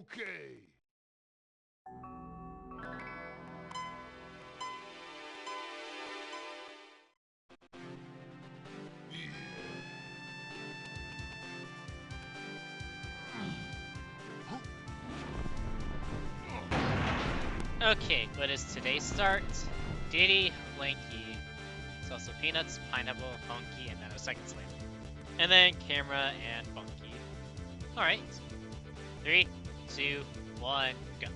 Okay. Okay, what is today's start? Diddy, Lanky. It's also Peanuts, Pineapple, Funky, and then a second slave. And then Camera and Funky. Alright. 3, 2, 1, go.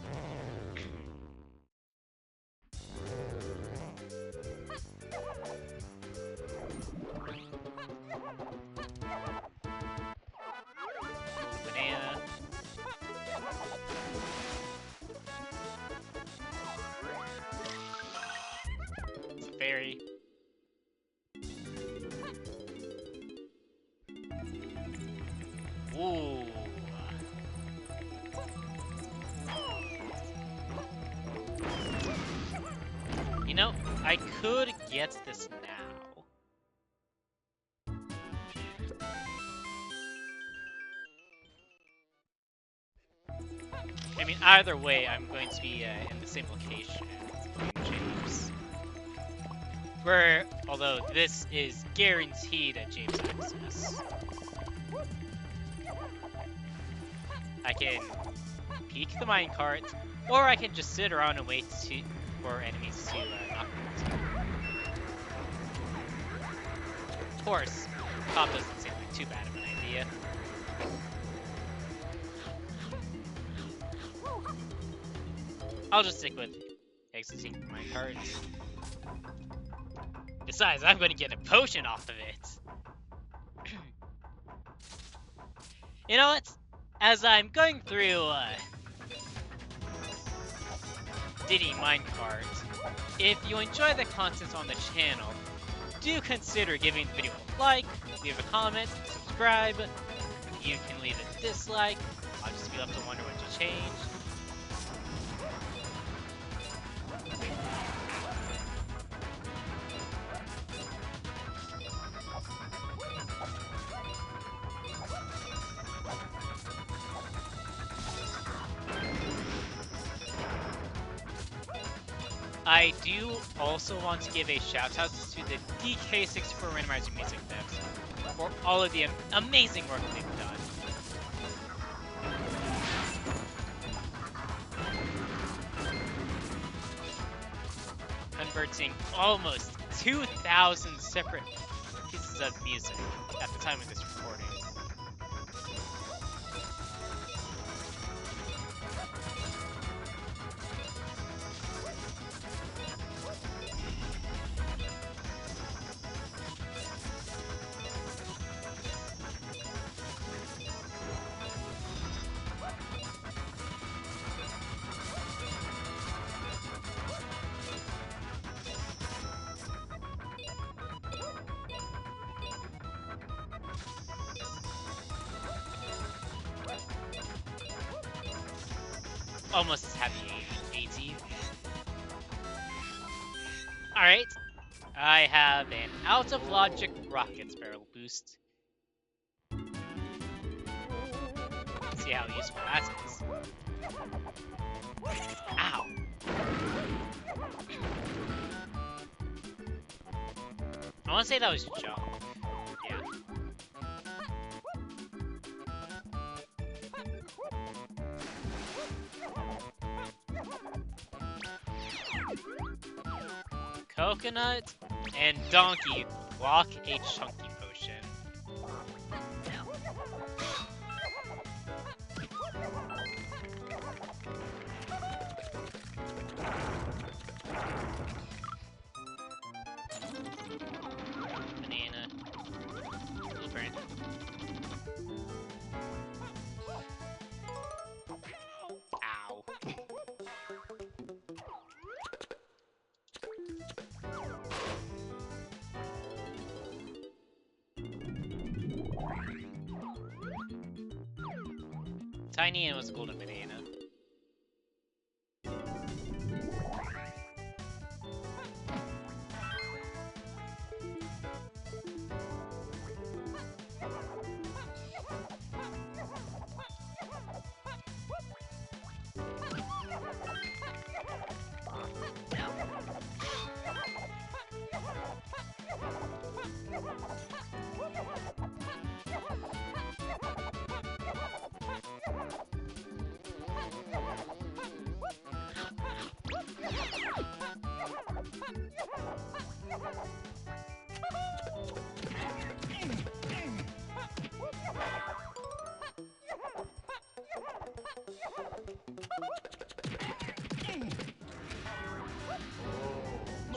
Banana. It's a fairy. Ooh. You know, I could get this now. I mean, either way, I'm going to be in the same location as James. Where, although this is guaranteed at James access. I can peek the minecart, or I can just sit around and wait for enemies to knock me out. Of course, top doesn't seem like too bad of an idea. I'll just stick with exiting the minecart. Besides, I'm going to get a potion off of it. You know what? As I'm going through Diddy Minecart, if you enjoy the content on the channel, do consider giving the video a like, leave a comment, subscribe. You can leave a dislike. I'll just be left to wonder what to change. I do also want to give a shout out to the DK64 Randomizer music devs for all of the amazing work they've done. Converting almost 2,000 separate pieces of music at the time of this recording. Almost as happy AT. Alright. I have an out of logic rockets barrel boost. Let's see how useful that is. Ow! I want to say that was jump. Yeah. Coconut and Donkey block a chunky potion. Banana. Blueprint. Ow. Tiny and was a golden banana.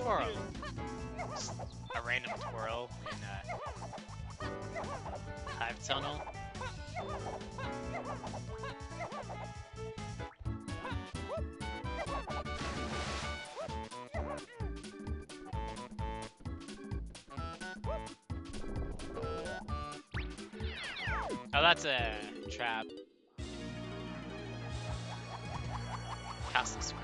twirl. Just a random twirl in Hive Tunnel. Oh, that's a trap. Castle scrap.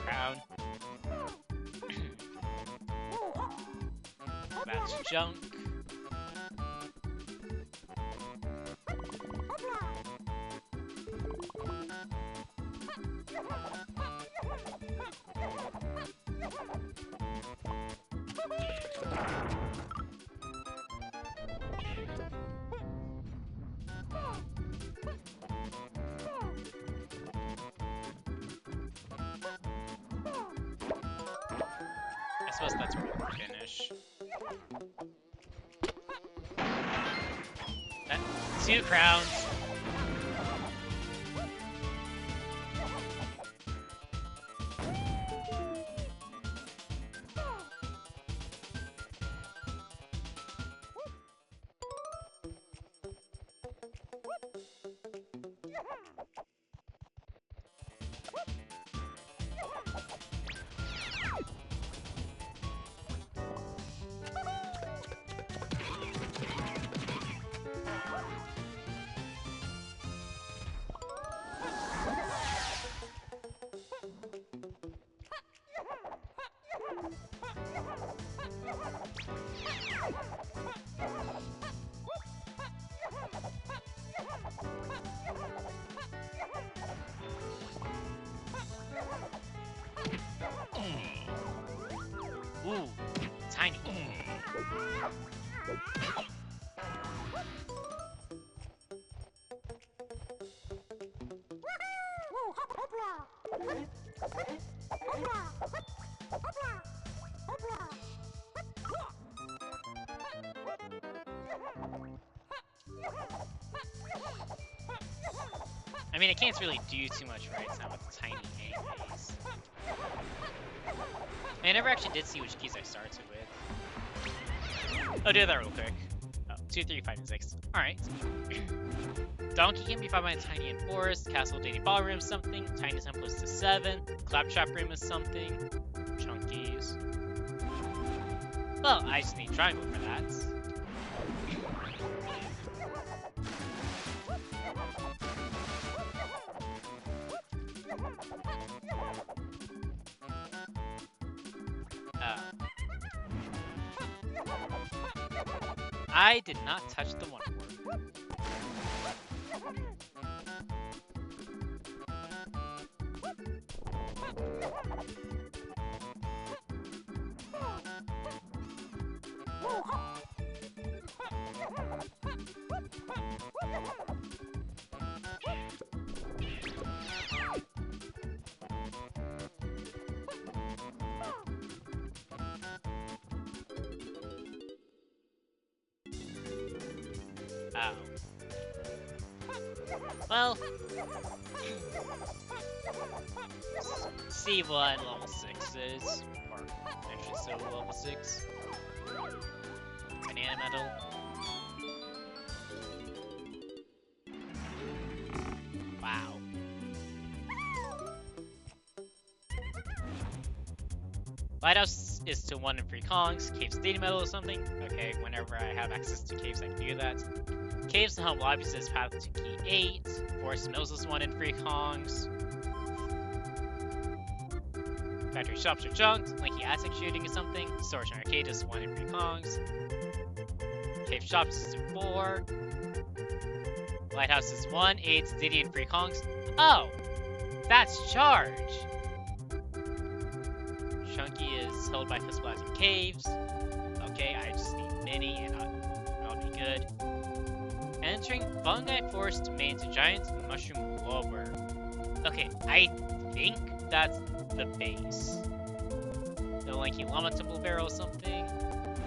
Crown. That's junk. I suppose that's where we'll finish. Two crowns. Ooh, tiny. I mean, I can't really do too much right now with tiny anyways. I never actually did see which keys I started with. Oh, do that real quick. Oh, 2, 3, 5, and 6. Alright. Donkey can be found by a tiny in forest. Castle Dating Ballroom is something. Tiny temple is to 7. Claptrap room is something. Chunkies. Well, I just need triangle for that. I did not touch the one word. Oh. Well, C1 level 6s, or actually so level 6. Banana metal. Wow. Lighthouse is to 1 and 3 Kongs. Cave Stadium Metal is something. Okay, whenever I have access to caves, I can do that. Caves and Home Lobbies is path to key 8. Forest Mills is 1 and 3 Kongs. Factory Shops are junked. Linky Attic Shooting is something. Storage and Arcade is 1 and 3 Kongs. Cave Shops is to 4. Lighthouse is 1, 8, Diddy and 3 Kongs. Oh! That's charge! Chunky is held by Fizzblack Caves. Okay, I just need mini and I'll be good. And entering fungi forest mains giant mushroom lower. Okay, I think that's the base. The lanky lamentable barrel or something.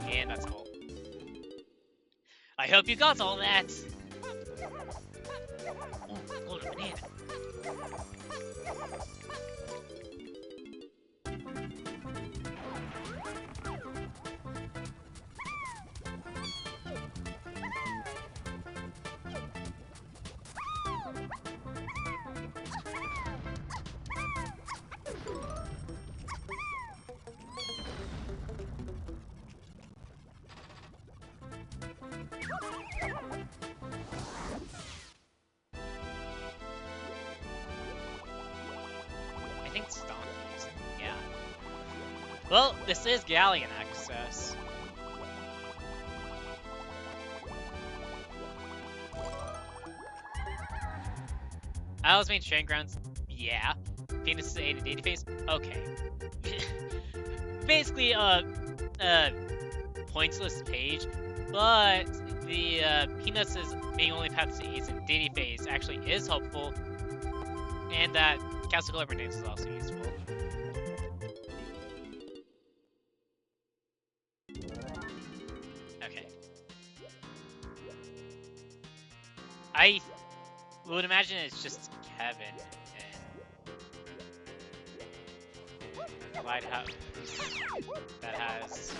And that's all. I hope you got all that! Oh, golden banana. I think it's donkeys. Yeah. Well, this is galleon access. Owl's main training grounds. Yeah. Venus' aided data phase. Okay. Basically, pointless page, but the Peanuts' being only path to A's and Diddy phase actually is helpful, and that Castle Clever names is also useful. Okay. I would imagine it's just Kevin and Lighthouse that has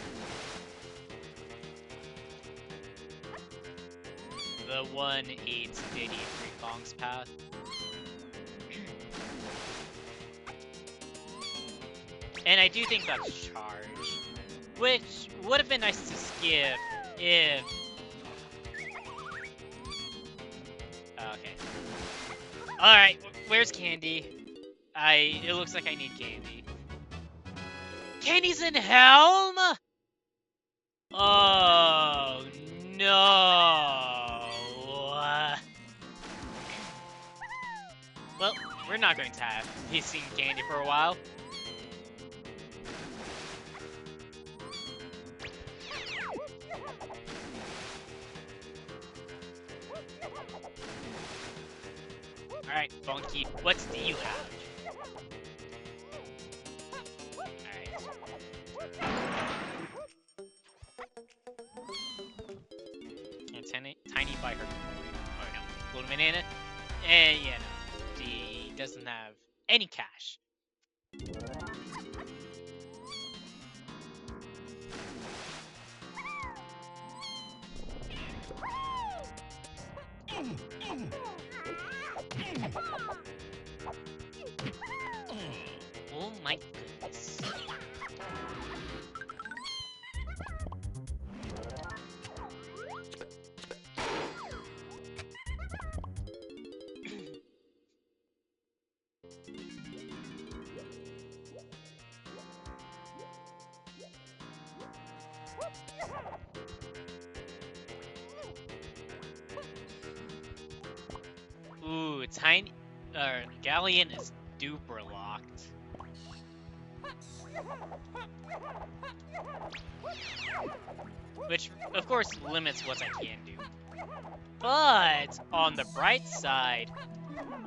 the 1/8 Diddy 3 Kong's path. And I do think that's charge, which would have been nice to skip if... Okay. Alright, where's Candy? It looks like I need Candy. Candy's in Helm?! Oh, no! Well, we're not going to be seeing Candy for a while. Alright, Funky, what do you have? Alright. Tiny by her. Oh no, golden banana. And yeah, no. She doesn't have any cash. Oh my goodness. Ooh, Galleon is duper locked. Which, of course, limits what I can do. But, on the bright side,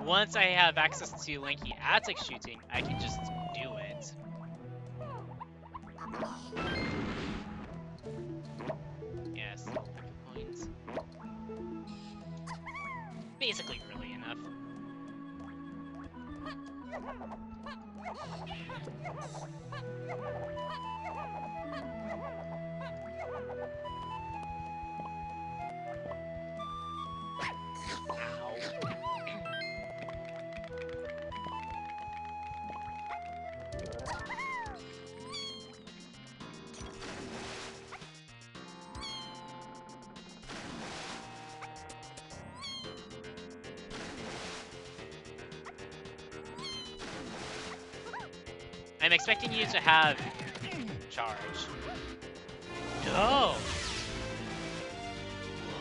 once I have access to Lanky Attic shooting, I can just do it. Yes, points. Basically really enough. I'm expecting you to have charge. No!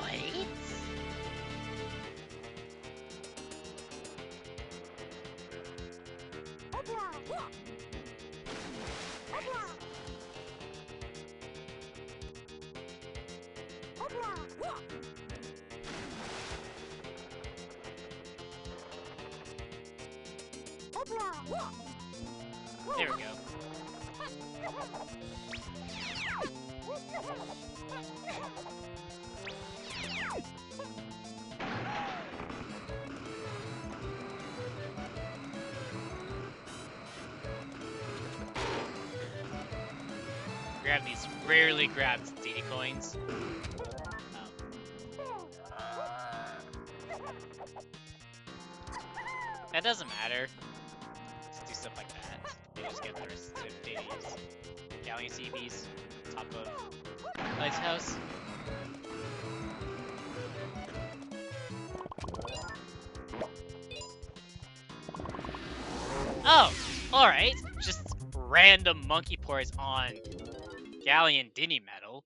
Wait? There we go. Grab these rarely grabbed DD coins. That doesn't matter. Just do stuff like that. They just get the rest of DDs. Galleon CBs, top of Lighthouse. Oh, alright. Just random monkey pores on Galleon Dinny Metal.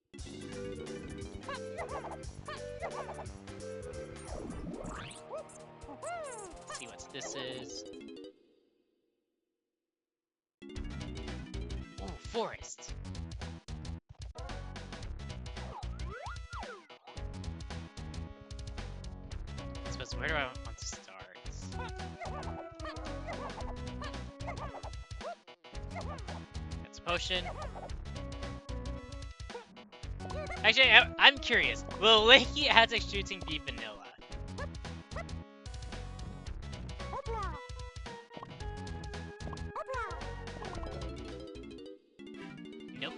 Let's see what this is. Ooh, forest. I suppose where do I want to start? That's a potion. Actually, I'm curious. Will Lakey Aztec shooting be vanilla? Nope.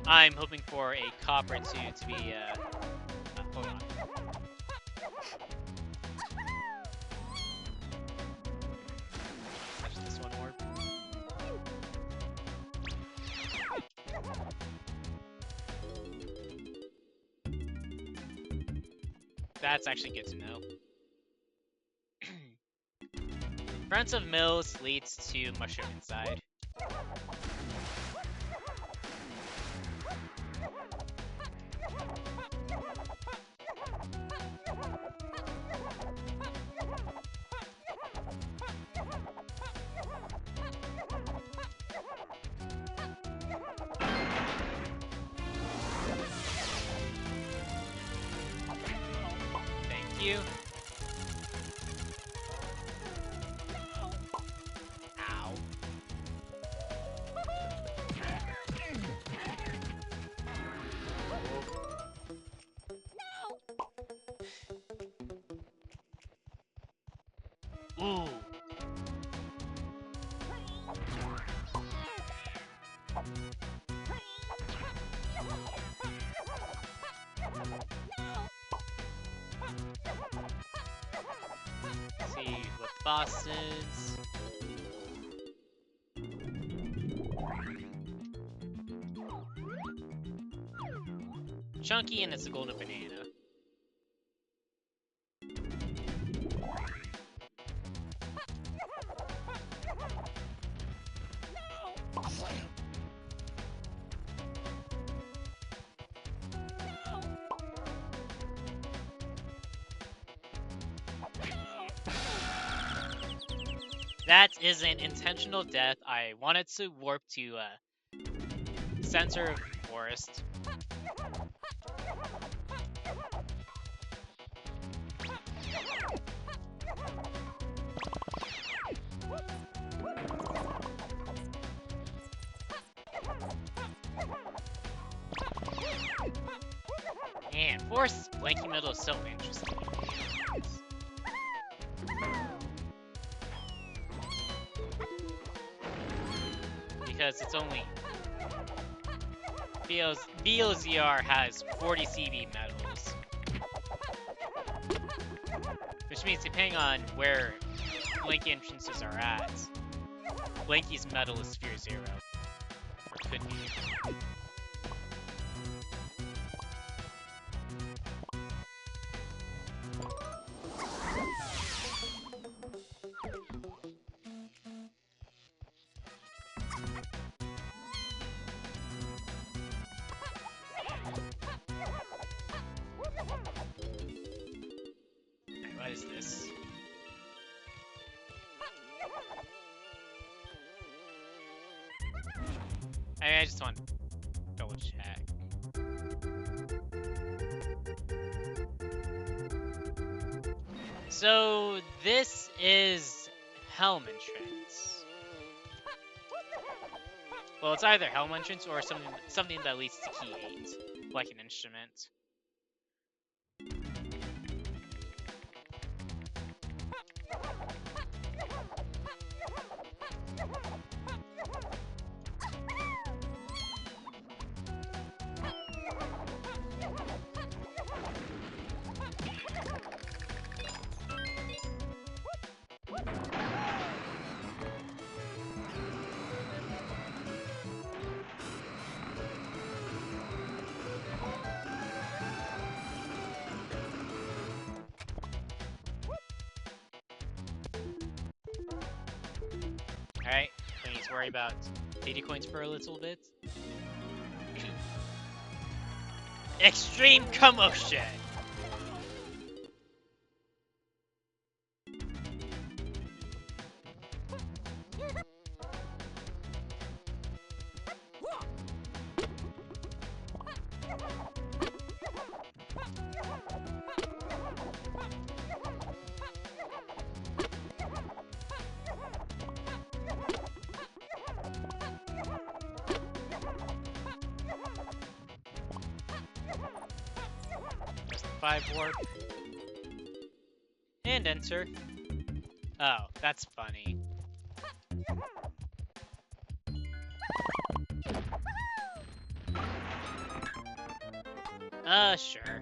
I'm hoping for a copper to be, hold on. Touch this one more. That's actually good to know. Front of mills leads to mushroom inside. Thank you. Ow. Ooh. Let's see what bosses. Chunky and it's a golden banana. That is an intentional death. I wanted to warp to center of forest. Man, forest blanking middle is so interesting. Because it's only BLZR has 40 CB metals, which means depending on where Blanky entrances are at, Blanky's metal is Sphere 0, or could be. is this? I just want to double check. So this is Helm entrance. Well, it's either Helm entrance or something that leads to key 8, like an instrument. Alright, we need to worry about 80 coins for a little bit. Extreme commotion! There's the 5 warp. And enter. Oh, that's funny. Sure.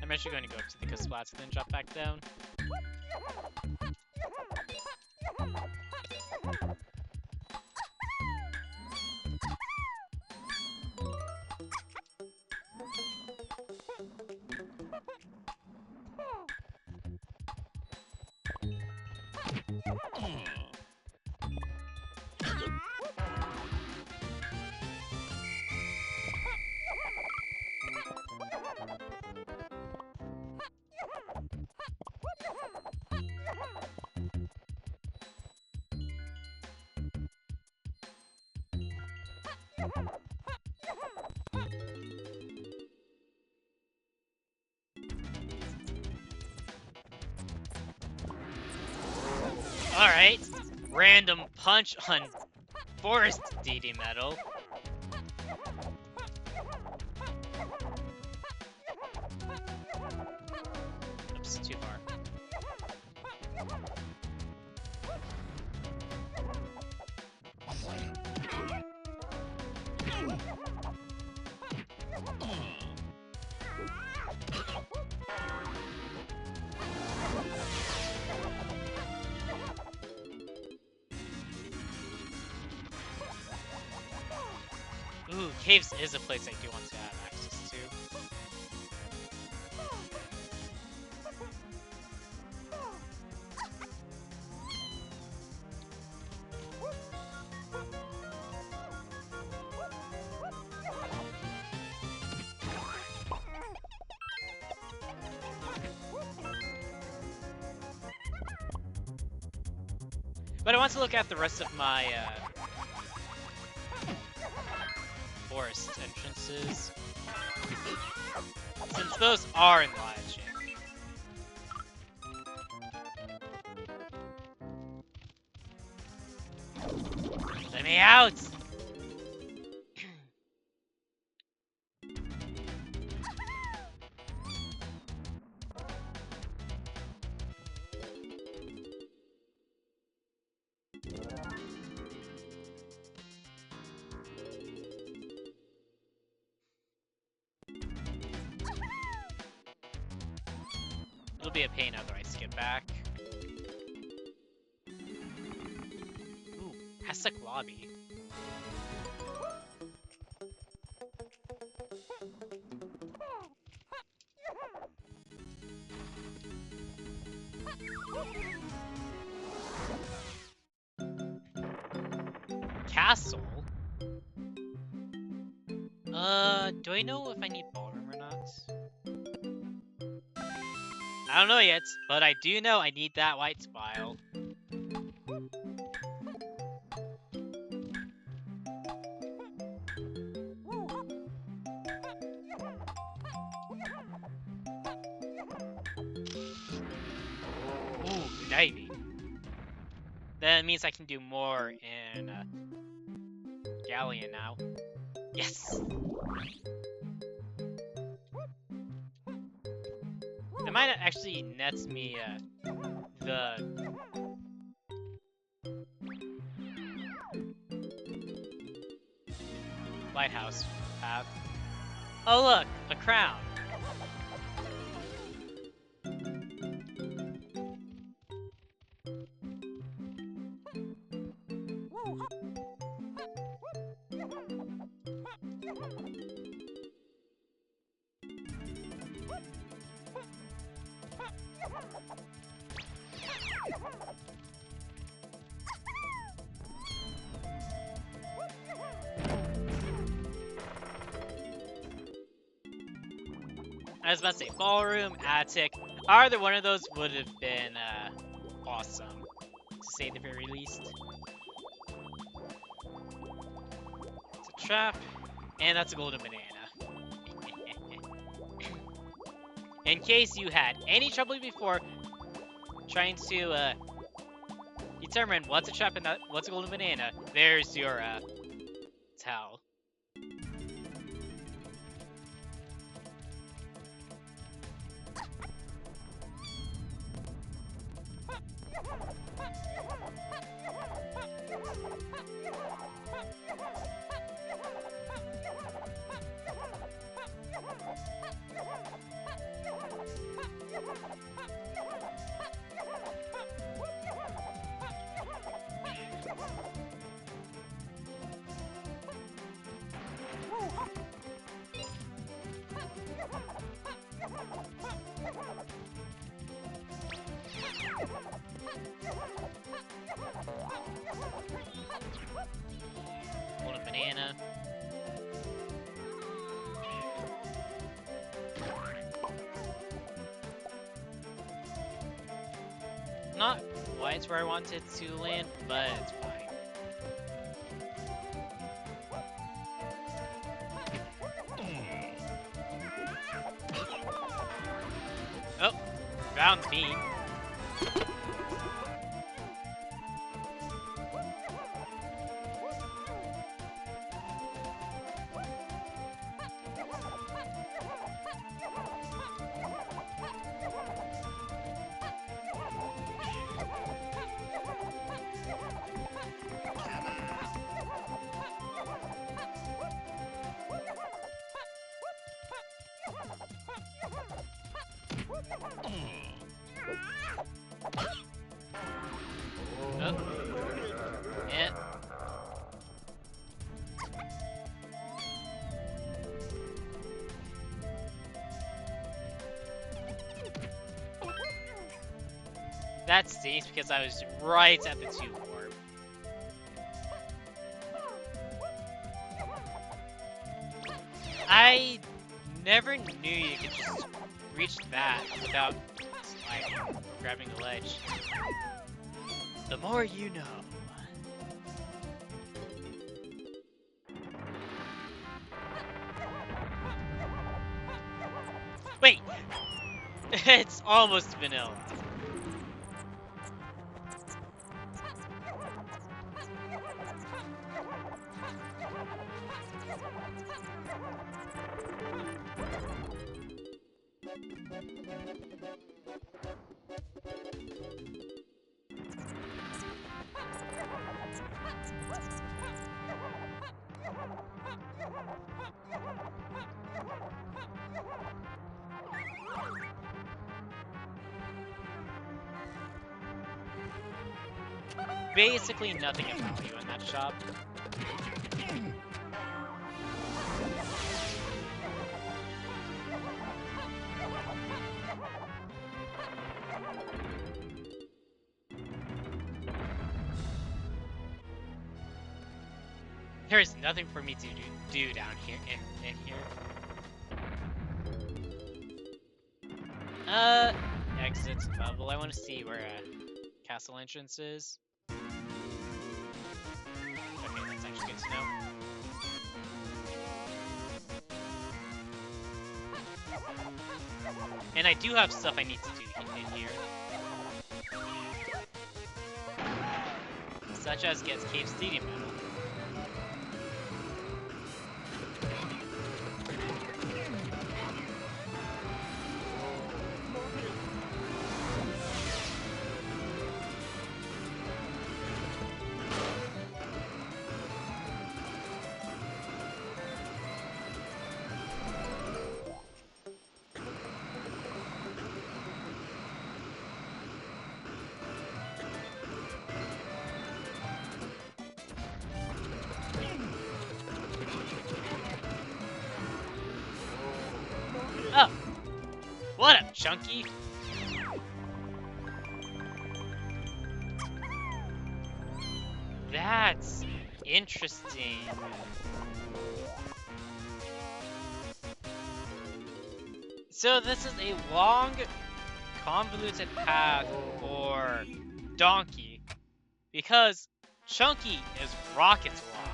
I'm actually going to go up to the Kasplats and then drop back down. Alright, random punch on Forest DD Metal. Oops, too far. Ooh, caves is a place I do want to have access to. But I want to look at the rest of my forest entrances, since those are enlarging. Let me out! It'll be a pain otherwise to get back. Ooh, Aztec Lobby. castle. Do I know if I need ballroom or not? I don't know yet, but I do know I need that white spile. Ooh, diving. That means I can do more in Galleon now. Yes! It might actually nets me the lighthouse path. Oh look, a crown. I was about to say ballroom, attic. Either one of those would have been awesome, to say the very least. It's a trap, and that's a golden banana. In case you had any trouble before trying to determine what's a trap and what's a golden banana, there's your towel. Golden banana. Not quite where I wanted to land, but it's fine. Oh, found me. Oh. Yeah. That stinks because I was right at the tube orb. I never knew you could just reach that without sliding or grabbing a ledge. The more you know. Wait! It's almost vanilla. Basically nothing of value in that shop. There is nothing for me to do down here in here. Exit level. I want to see where castle entrance is. Okay, that's actually good to know. And I do have stuff I need to do in here. Such as get Cave Stadium medal. Oh! What up, Chunky? That's interesting. So this is a long, convoluted path for Donkey, because Chunky is Rocket's locked.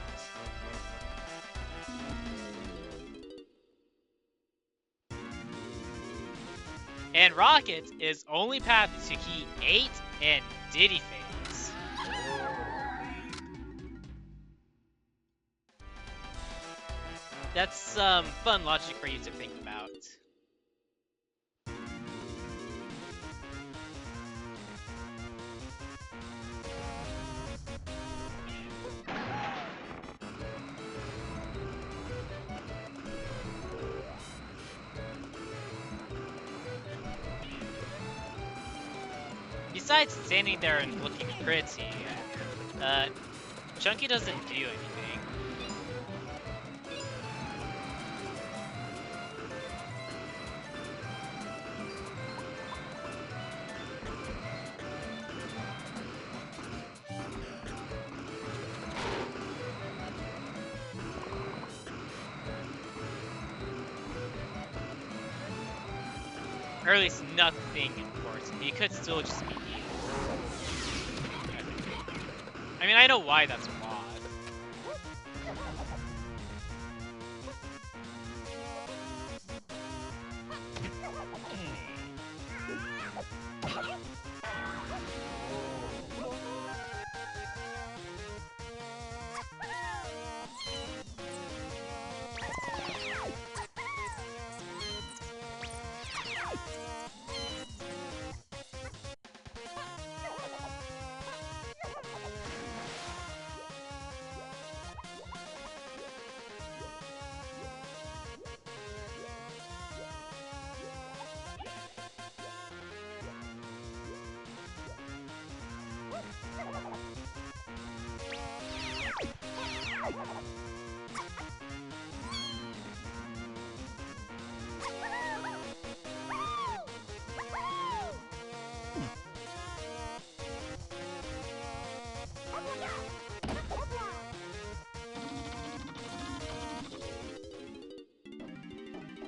And Rocket is only path to key 8 and Diddy phase. That's some fun logic for you to think about. Besides standing there and looking pretty, Chunky doesn't do anything. Or at least nothing important. He could still just be evil. I mean, I know why that's odd.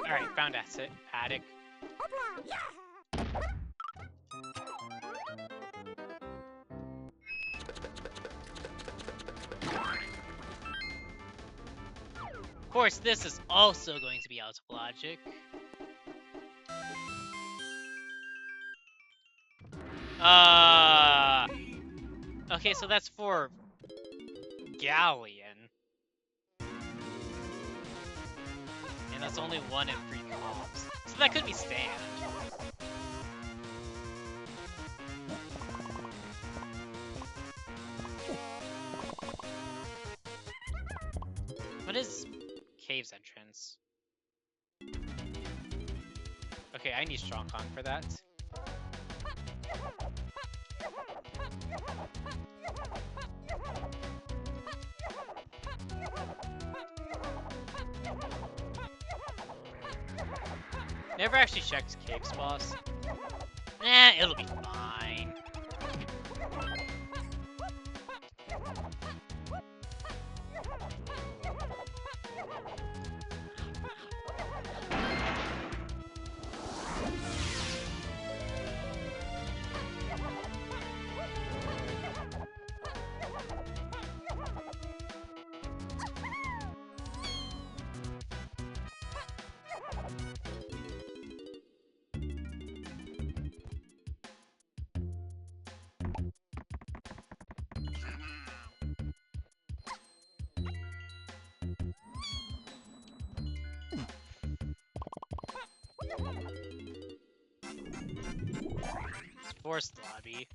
Alright, found attic. Of course, this is also going to be out of logic. Okay, so that's for Galleon. And that's only 1 in 3 comps. So that could be Stand. What is Cave's entrance? Okay, I need Strong Kong for that. Never actually checked Cave's boss. Nah, it'll be fine. forced lobby.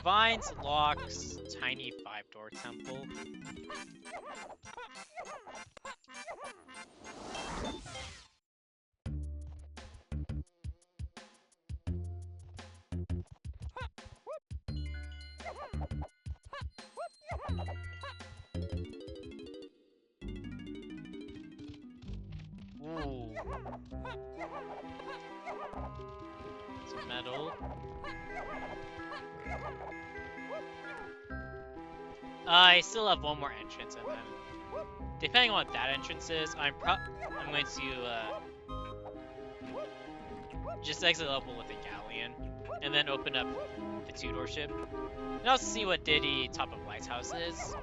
Vines, locks, tiny 5-door temple. Ooh. Some metal. I still have one more entrance, and then, depending on what that entrance is, I'm going to just exit level with a galleon, and then open up the 2-door ship, and I'll see what Diddy top of lighthouse is.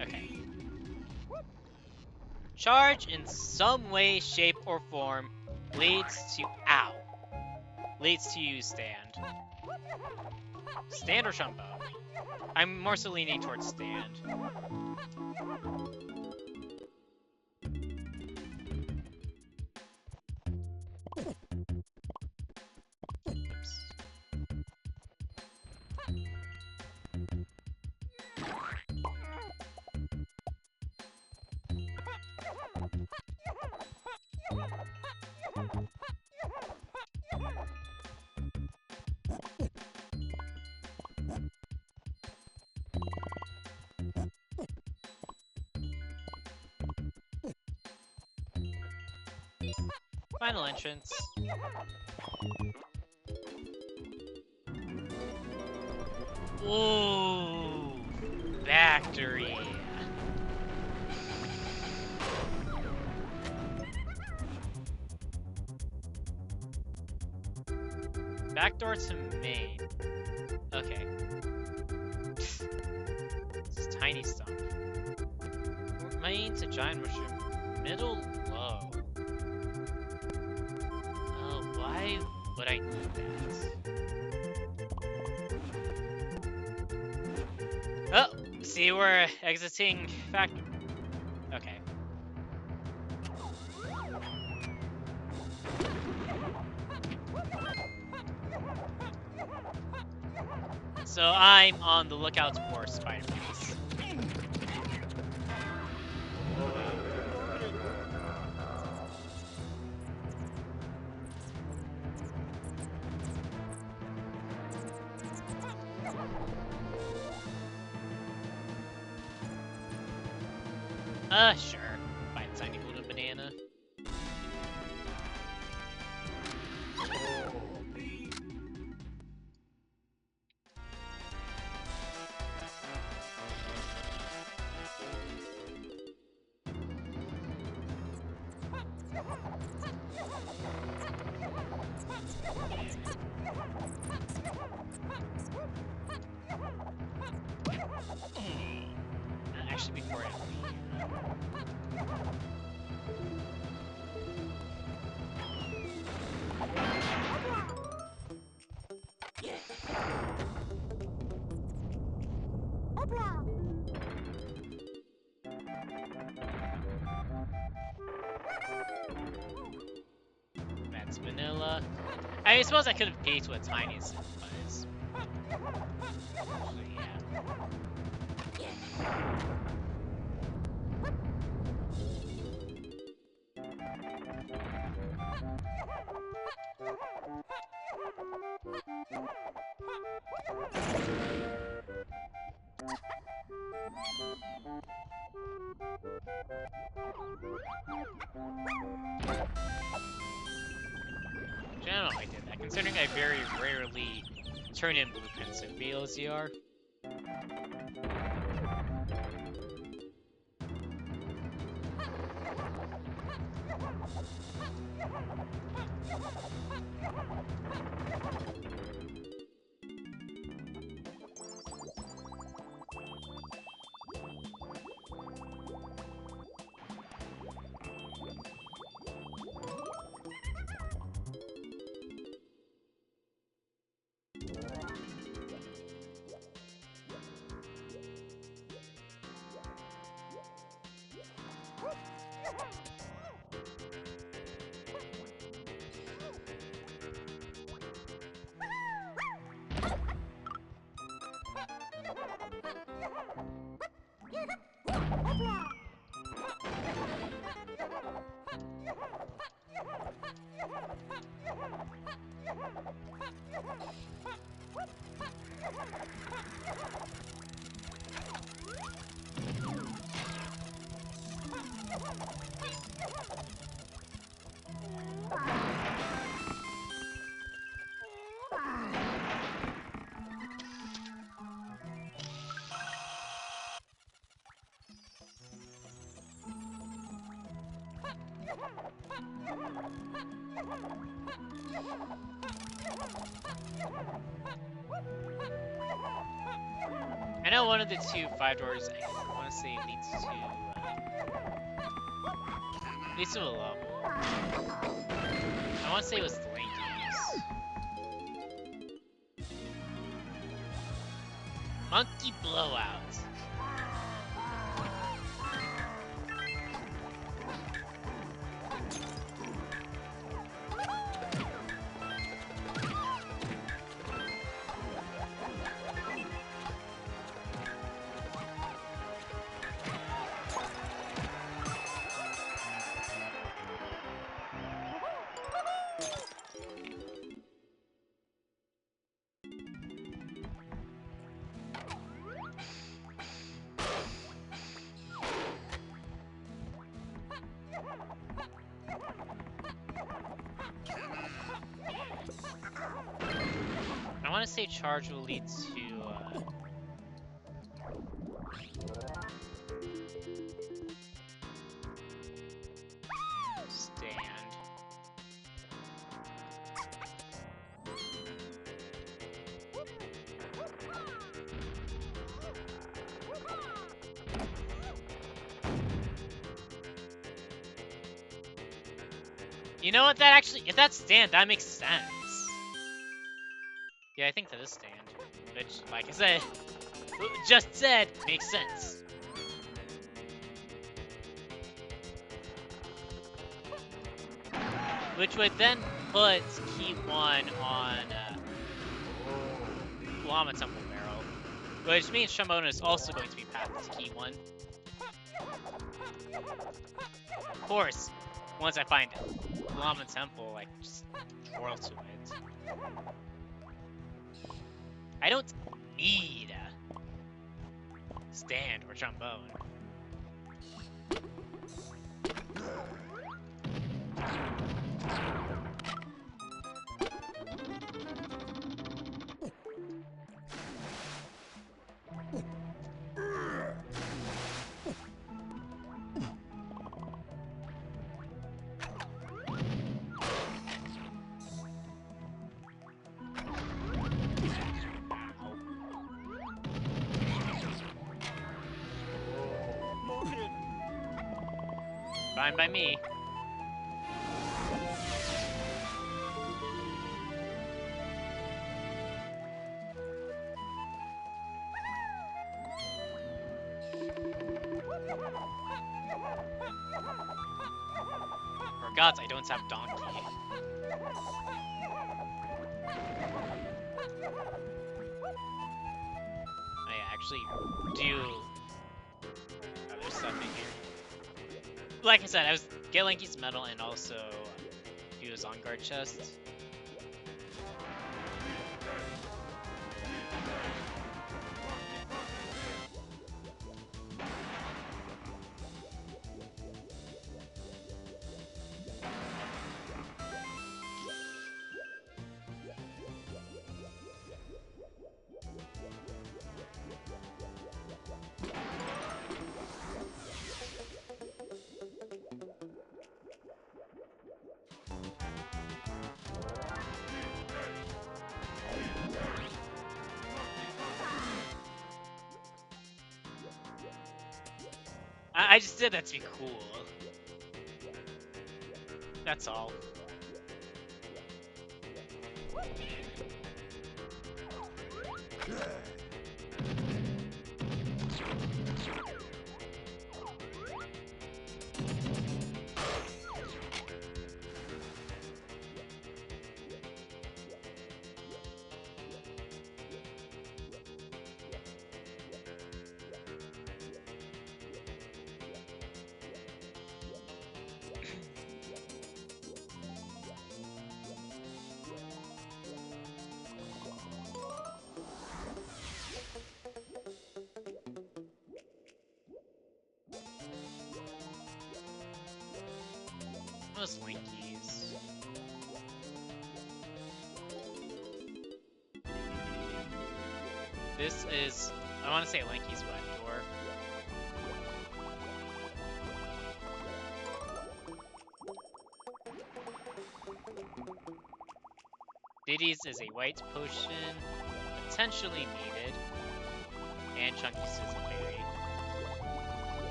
Okay. Charge in some way, shape, or form leads to you stand. Stand or Shumbo? I'm more so leaning towards stand. Oops. Final entrance. Ooh, factory. Backdoor to main. Okay. It's tiny stuff. Main to giant mushroom. Middle low. Oh, why would I need that? Oh, see, we're exiting factory. Okay. So I'm on the lookout for Spider-Mans. Sure. Find a tiny golden banana. Actually, before I leave. That's vanilla. I suppose I could have peeked with tiny synthesize. Actually, yeah. I don't know if I did that, considering I very rarely turn in blueprints in BLZR. I know one of the two 5 doors, I want to say, leads to a level. I want to say it was Lanky's. Monkey Blowout. I want to say charge will lead to stand. You know what? That actually, if that's stand, that makes sense. Yeah, I think that is stand. Which, like I said, just said, makes sense. Which would then put key 1 on Llama Temple Barrel. Which means Shambona is also going to be pathed to key 1. Of course, once I find Llama Temple, like, just twirl to it. I don't need stand or trombone. Fine by me. For gods, I don't have donkey. I actually do other stuff in here. Like I said, I was get Lanky's medal and also do his on guard chest. I just did that to be cool. That's all. Most Linkies. This is, I want to say Linky's wet door. Diddy's is a white potion, potentially needed, and Chunky's is a berry.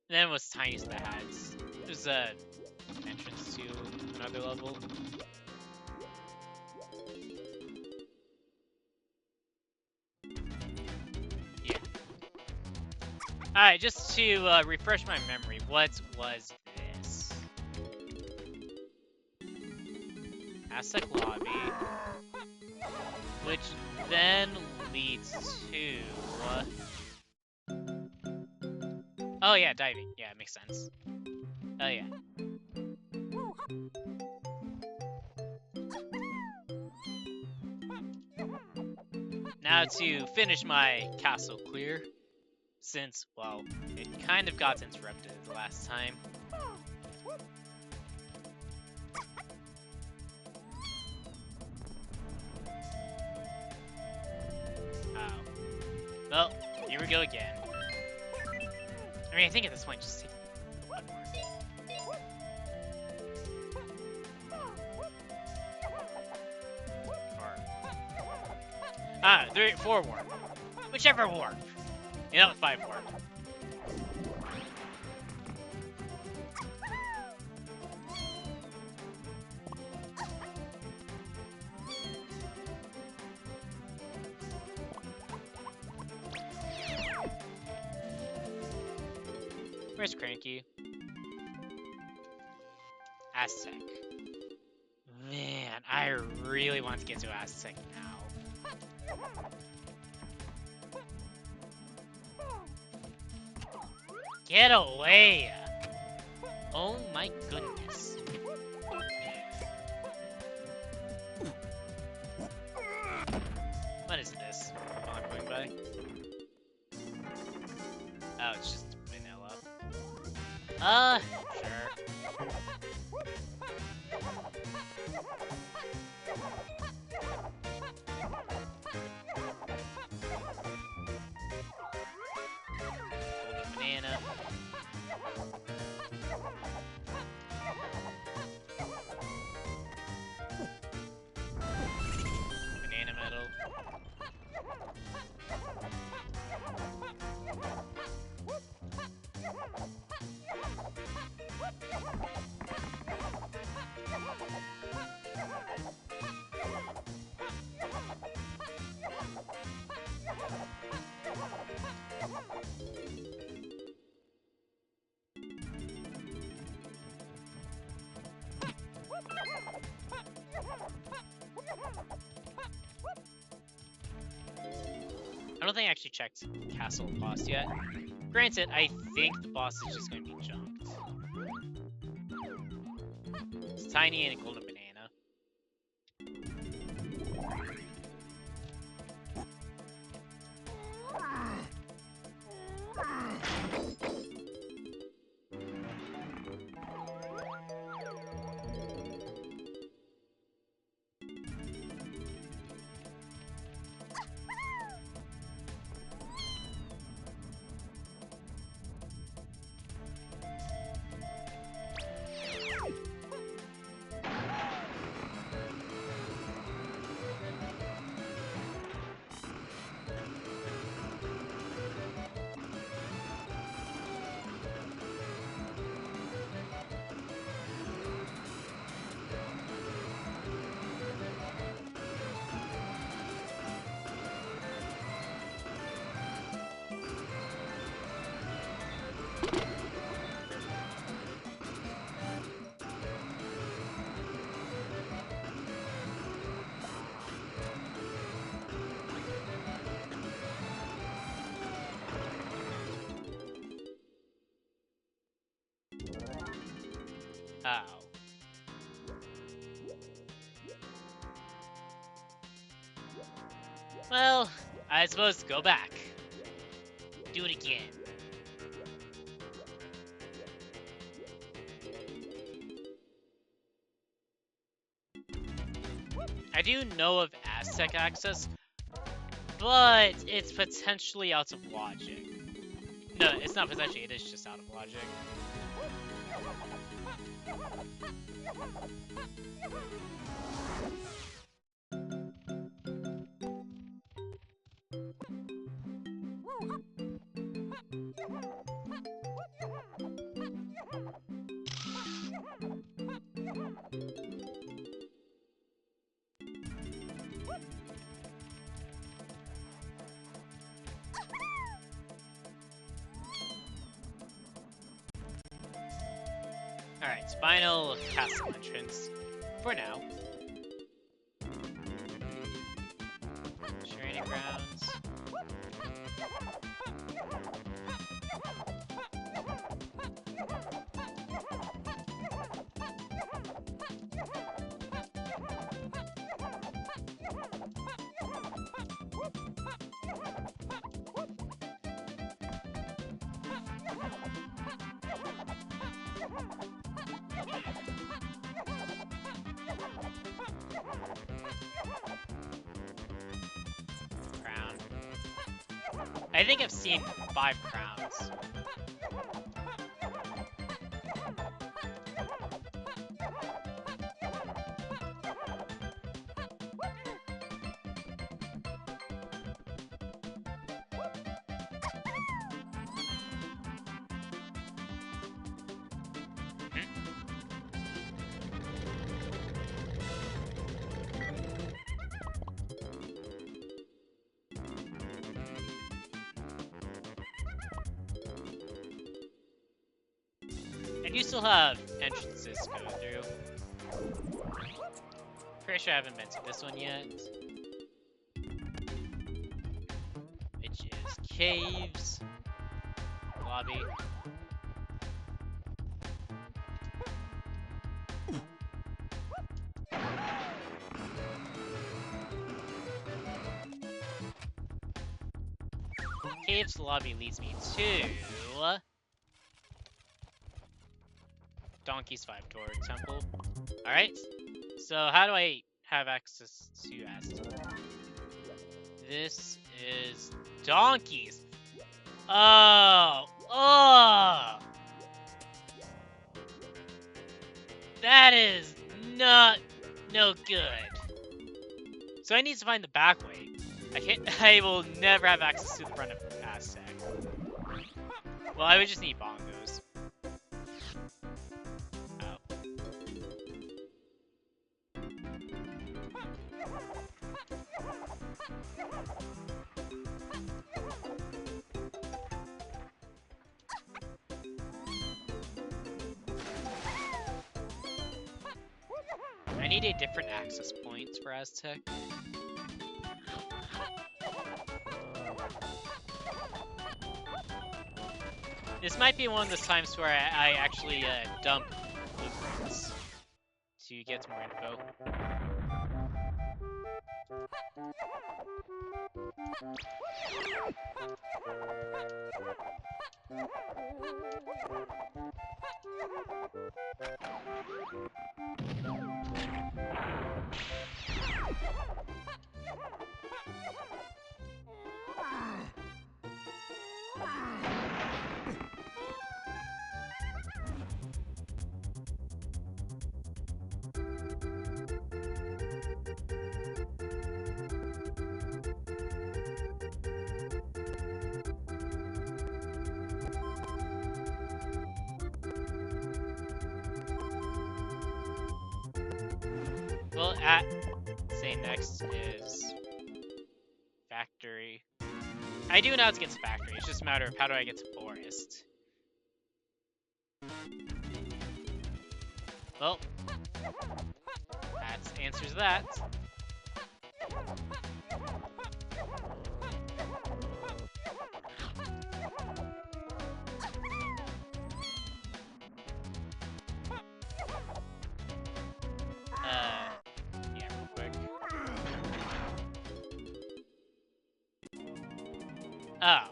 And then was Tiny's that has. There's a entrance to another level. Yeah. Alright, just to refresh my memory, what was this? Aztec Lobby, which then leads to... oh yeah, diving. Yeah, it makes sense. Oh yeah. Now to finish my castle clear, since, well, it kind of got interrupted the last time. Oh. Well, here we go again. I mean, I think at this point, just take one more. Or... 4 warp. Whichever warp. You know, 5 warp. Where's Cranky? Aztec. Man, I really want to get to Aztec now. Get away! Oh my goodness. What is this? Oh, I'm going by? Oh, it's just vanilla. Sure. Golden banana. Banana metal. I don't think I actually checked Castle boss yet. Granted, I think the boss is just going to be jumped. It's tiny and a golden banana. Ow. Well, I suppose go back. Do it again. I do know of Aztec access, but it's potentially out of logic. No, it's not potentially, it is just out of logic. Alright, final castle entrance. For now. Training grounds. Crown. I think I've seen 5 crowns. And you still have entrances to go through. Pretty sure I haven't been to this one yet. Which is caves. Lobby. Caves lobby leads me to Donkey's 5-door temple. Alright, so how do I have access to Aztec? This is Donkey's. Oh! That is no good. So I need to find the back way. I will never have access to the front of Aztec. Well, I would just need bongos. I need a different access point for Aztec. This might be one of those times where I actually dump blueprints to get more info. Well, say next is factory. I do know how to get to factory. It's just a matter of how do I get to forest. Well, that answers that. Yeah, real quick. Oh.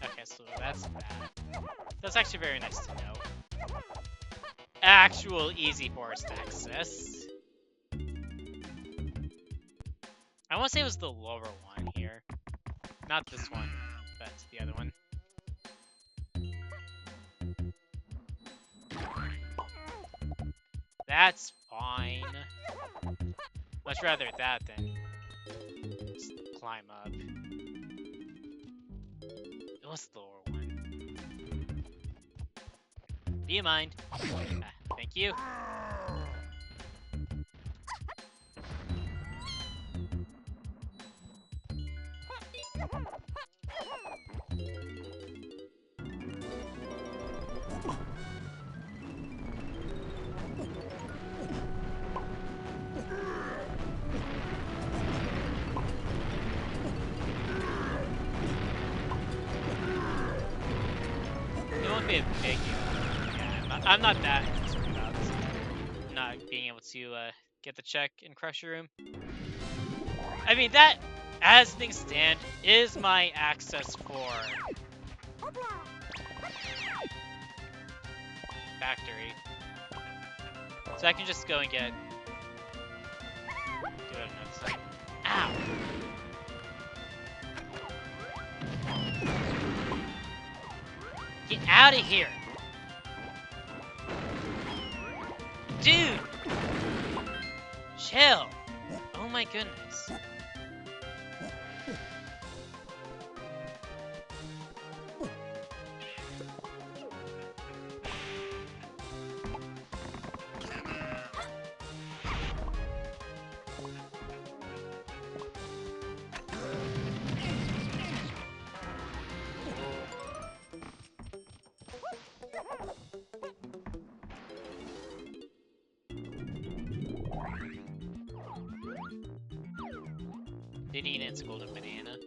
Okay, so that's that. That's actually very nice to know. actual easy forest access. I want to say it was the lower one here. Not this one, but the other one. That's fine. Much rather that than just climb up. It was the lower one. Do you mind? Thank you. It won't be a big deal. Yeah, I'm not that concerned about not being able to get the check in Crusher Room. I mean, that, as things stand, is my access for factory. So I can just go and get... do it another side. Ow! Get out of here! Dude! Chill! Oh my goodness. Did eat its golden banana.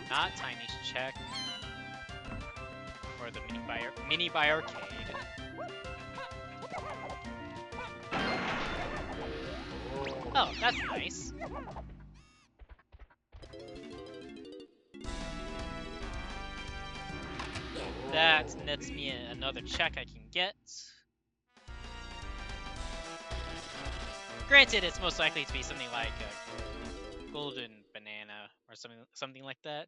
Not Tiny's check. Or the mini by arcade. Oh, that's nice. That nets me another check I can get. Granted, it's most likely to be something like a golden banana or something like that.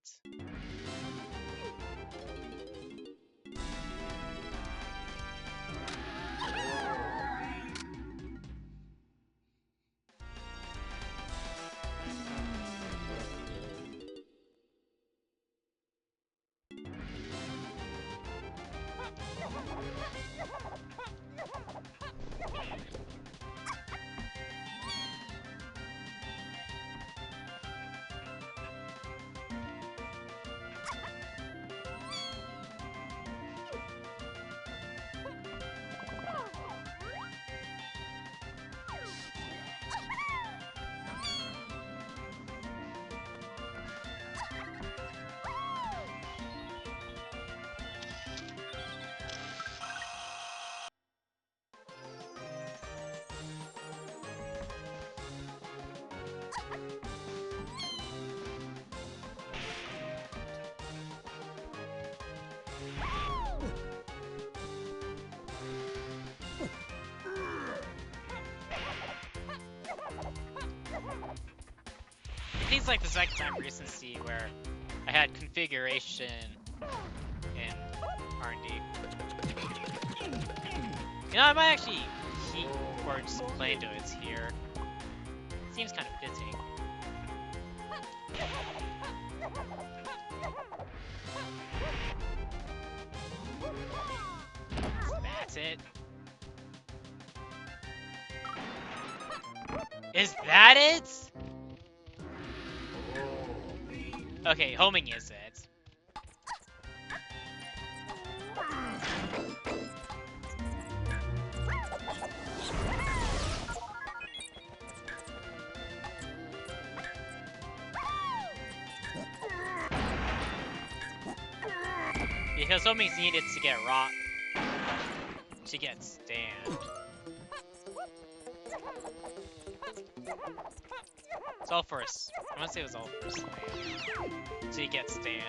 It's like the second time recency where I had configuration in R&D. You know, I might actually keep or just play into it here. Seems kind of fitting. That's it. Is that it? Okay, homing is it. Because homing's needed to get rock, to get stand. It's all first. I want to say it was all first land. So you get stand.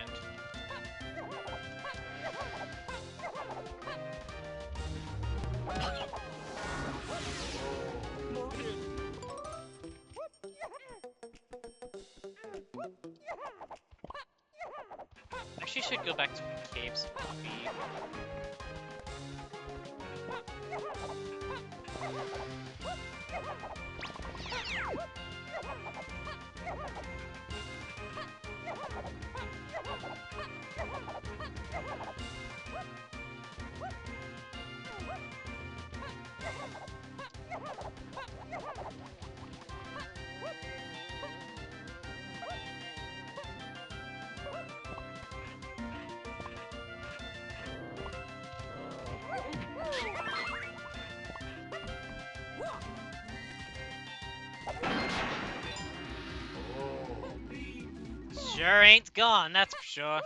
Actually, should go back to the caves, Poppy. Sure ain't gone, that's for sure.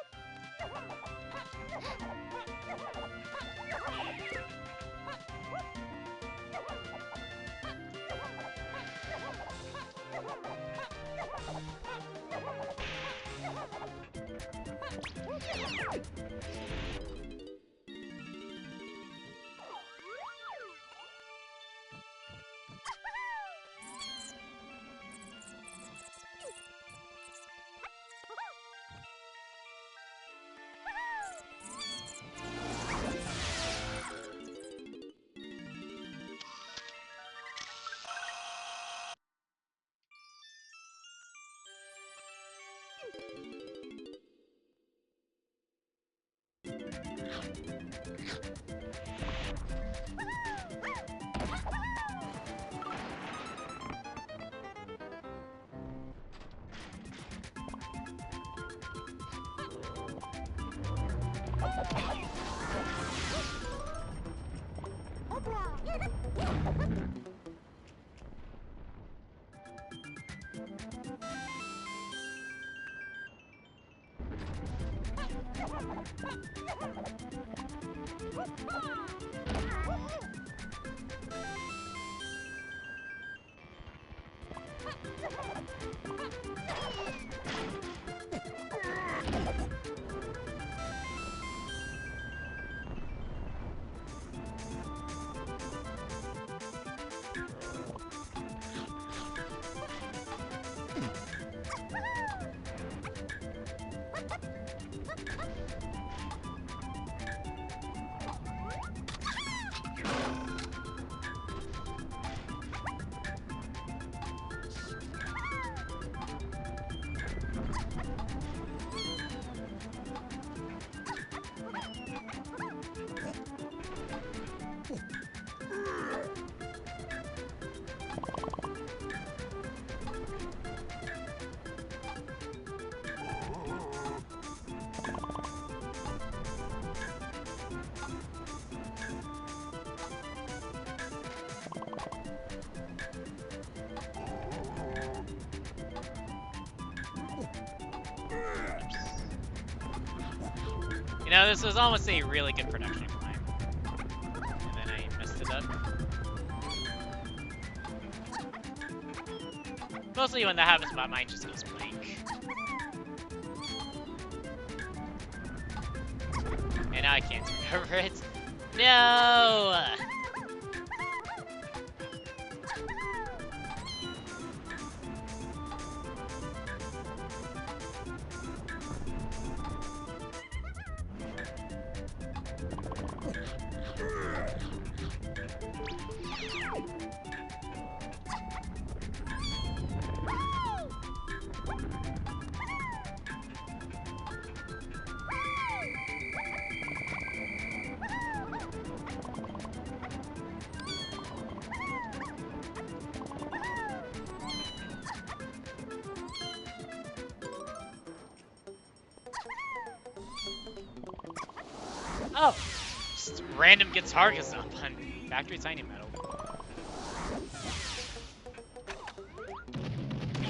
You know, this was almost a really good production climb. And then I messed it up. Mostly when that happens, my mind just goes blank. And now I can't remember it. No! Oh! Just random guitar gazump on Factory Tiny Metal.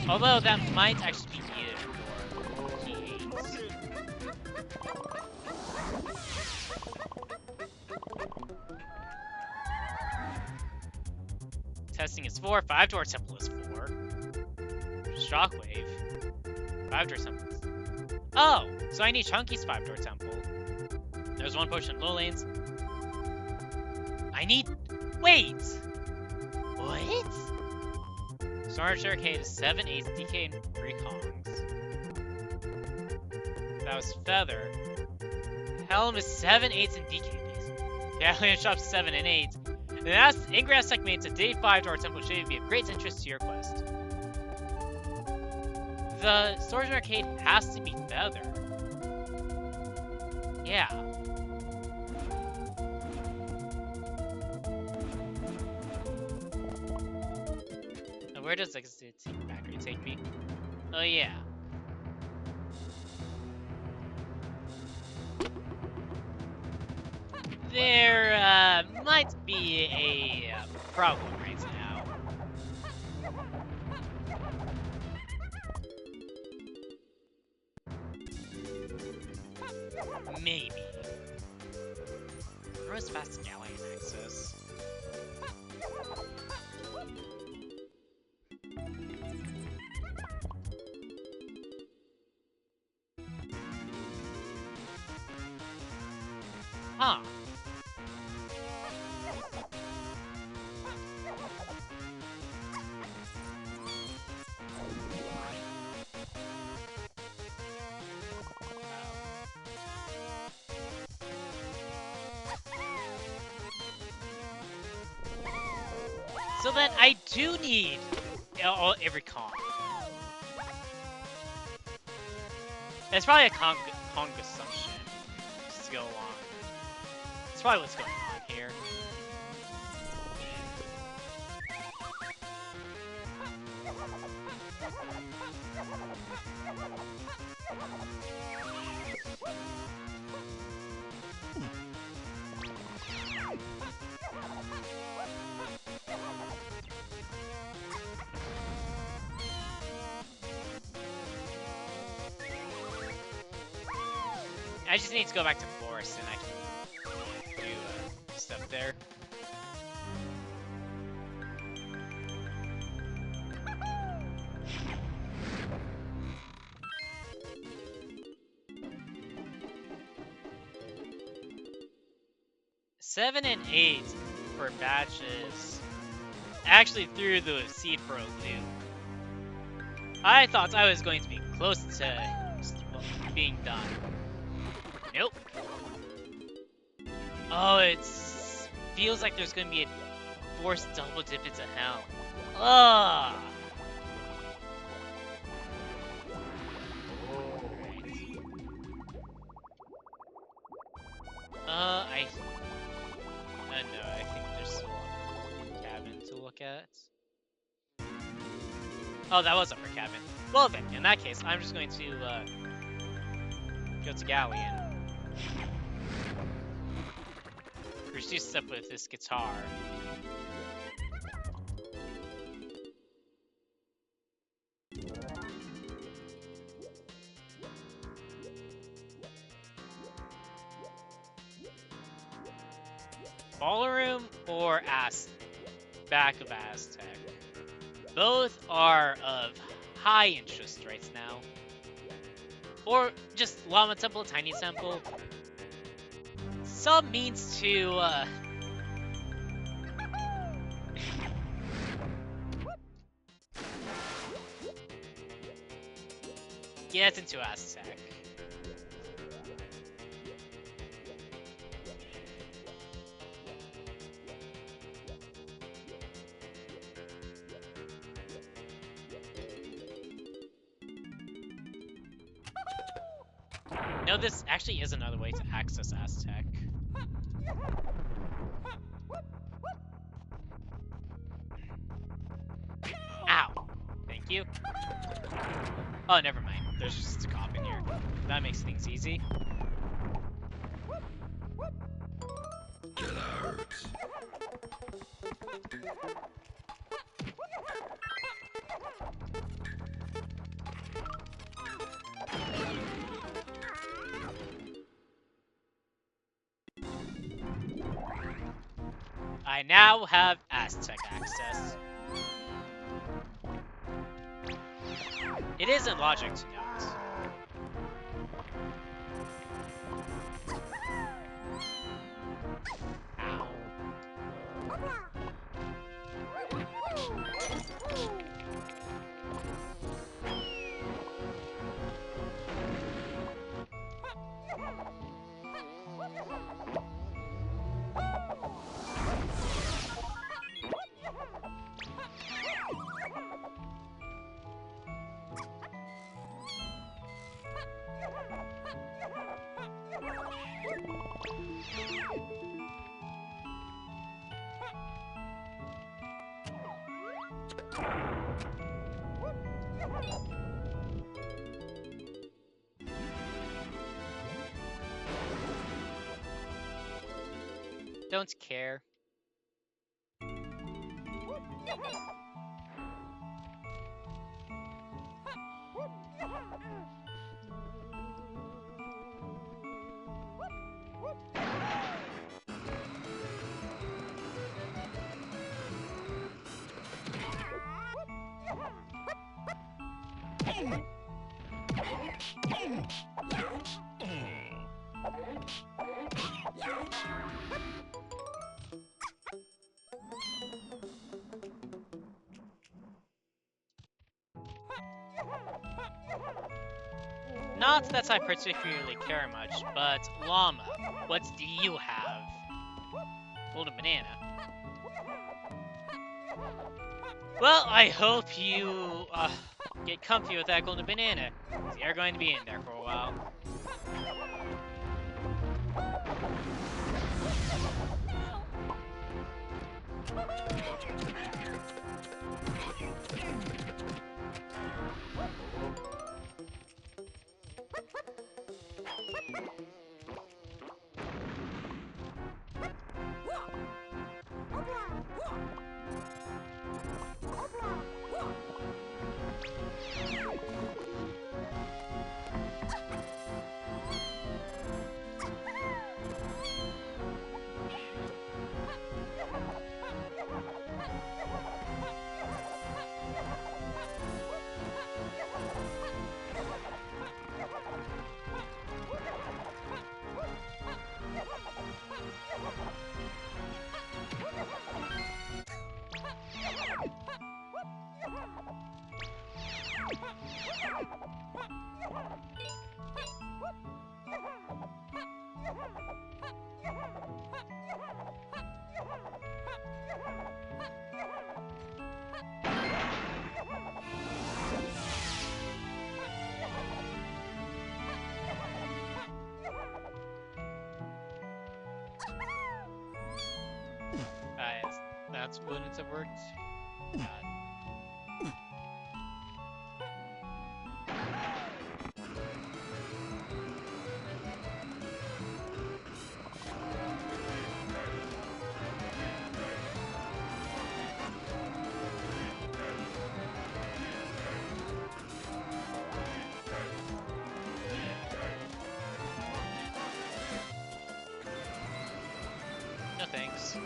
Although that might actually be needed for keys. Testing is 4, 5 door temple is 4. Shockwave. 5-door temples. Oh, so I need Chunky's 5-door temple. There's one potion in low lanes. I need... Wait! What? Storage Arcade is 7 A's, DK, and 3 Kongs. That was Feather. Helm is 7 8s and DK B's. Galleon Shop 7 and 8. And that's Ingrass Tech mates a day 5-door temple should be of great interest to your quest. The Storage Arcade has to be Feather. Yeah. Where does Exit Factory take me? Oh yeah. There might be a problem right now. Maybe. Where's fast galleon access? Huh. So then I do need every Kong. It's probably a Kong assumption. Just to go along. That's probably what's going on here. I just need to go back to Forest and I can do stuff there. Seven and 8 for batches actually threw the seed for a loop. I thought I was going to be close to being done. Nope. Oh, it feels like there's going to be a forced double dip into hell. Ugh. No, I think there's still a cabin to look at. Oh, that was upper cabin. Well then, in that case, I'm just going to go to Galleon. Reduce step with this guitar. Ballroom or back of Aztec. Both are of high interest right now. Or just Llama Temple, Tiny Temple. Some means to get into Aztec. No, this actually is another way to access Aztec. Ow! Thank you. Oh, never mind. There's just a cop in here. That makes things easy. Killers. I now have Aztec access. It isn't logic to note. Ow. Don't care. Not that I particularly care much, but Llama, what do you have? Golden banana. Well, I hope you get comfy with that golden banana. You're going to be in there for a while. That's wouldn't have worked. God. No thanks.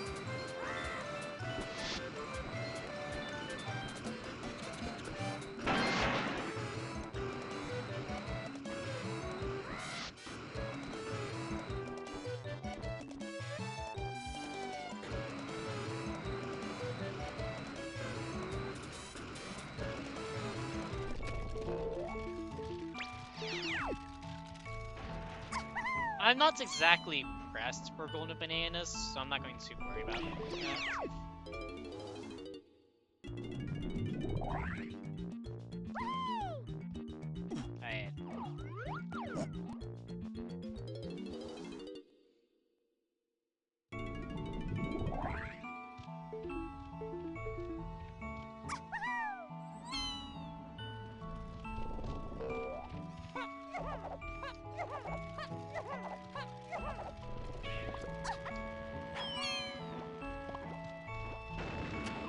I'm not exactly pressed for golden bananas, so I'm not going to worry about that.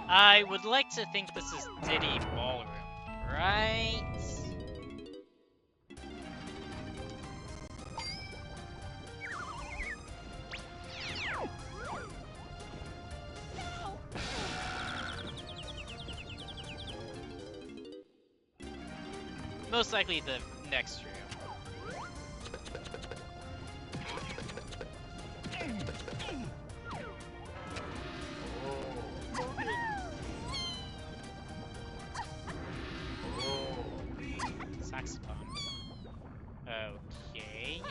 I would like to think this is Diddy Ballroom, right? most likely the next room. Saxophone. Okay.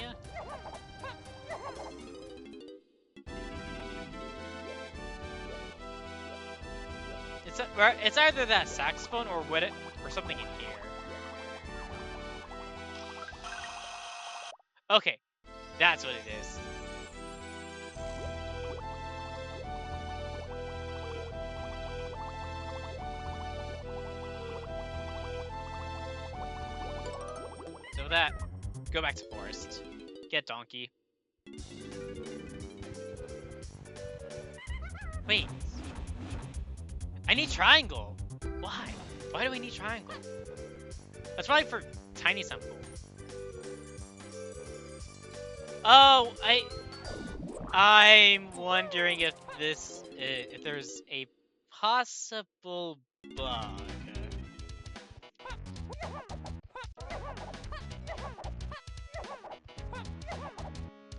It's either that saxophone or or something in here. Okay, that's what it is. So that, go back to forest. Get donkey. Wait. I need triangle. Why? Why do I need triangle? That's probably for tiny sample. Oh, I'm wondering if if there's a possible bug.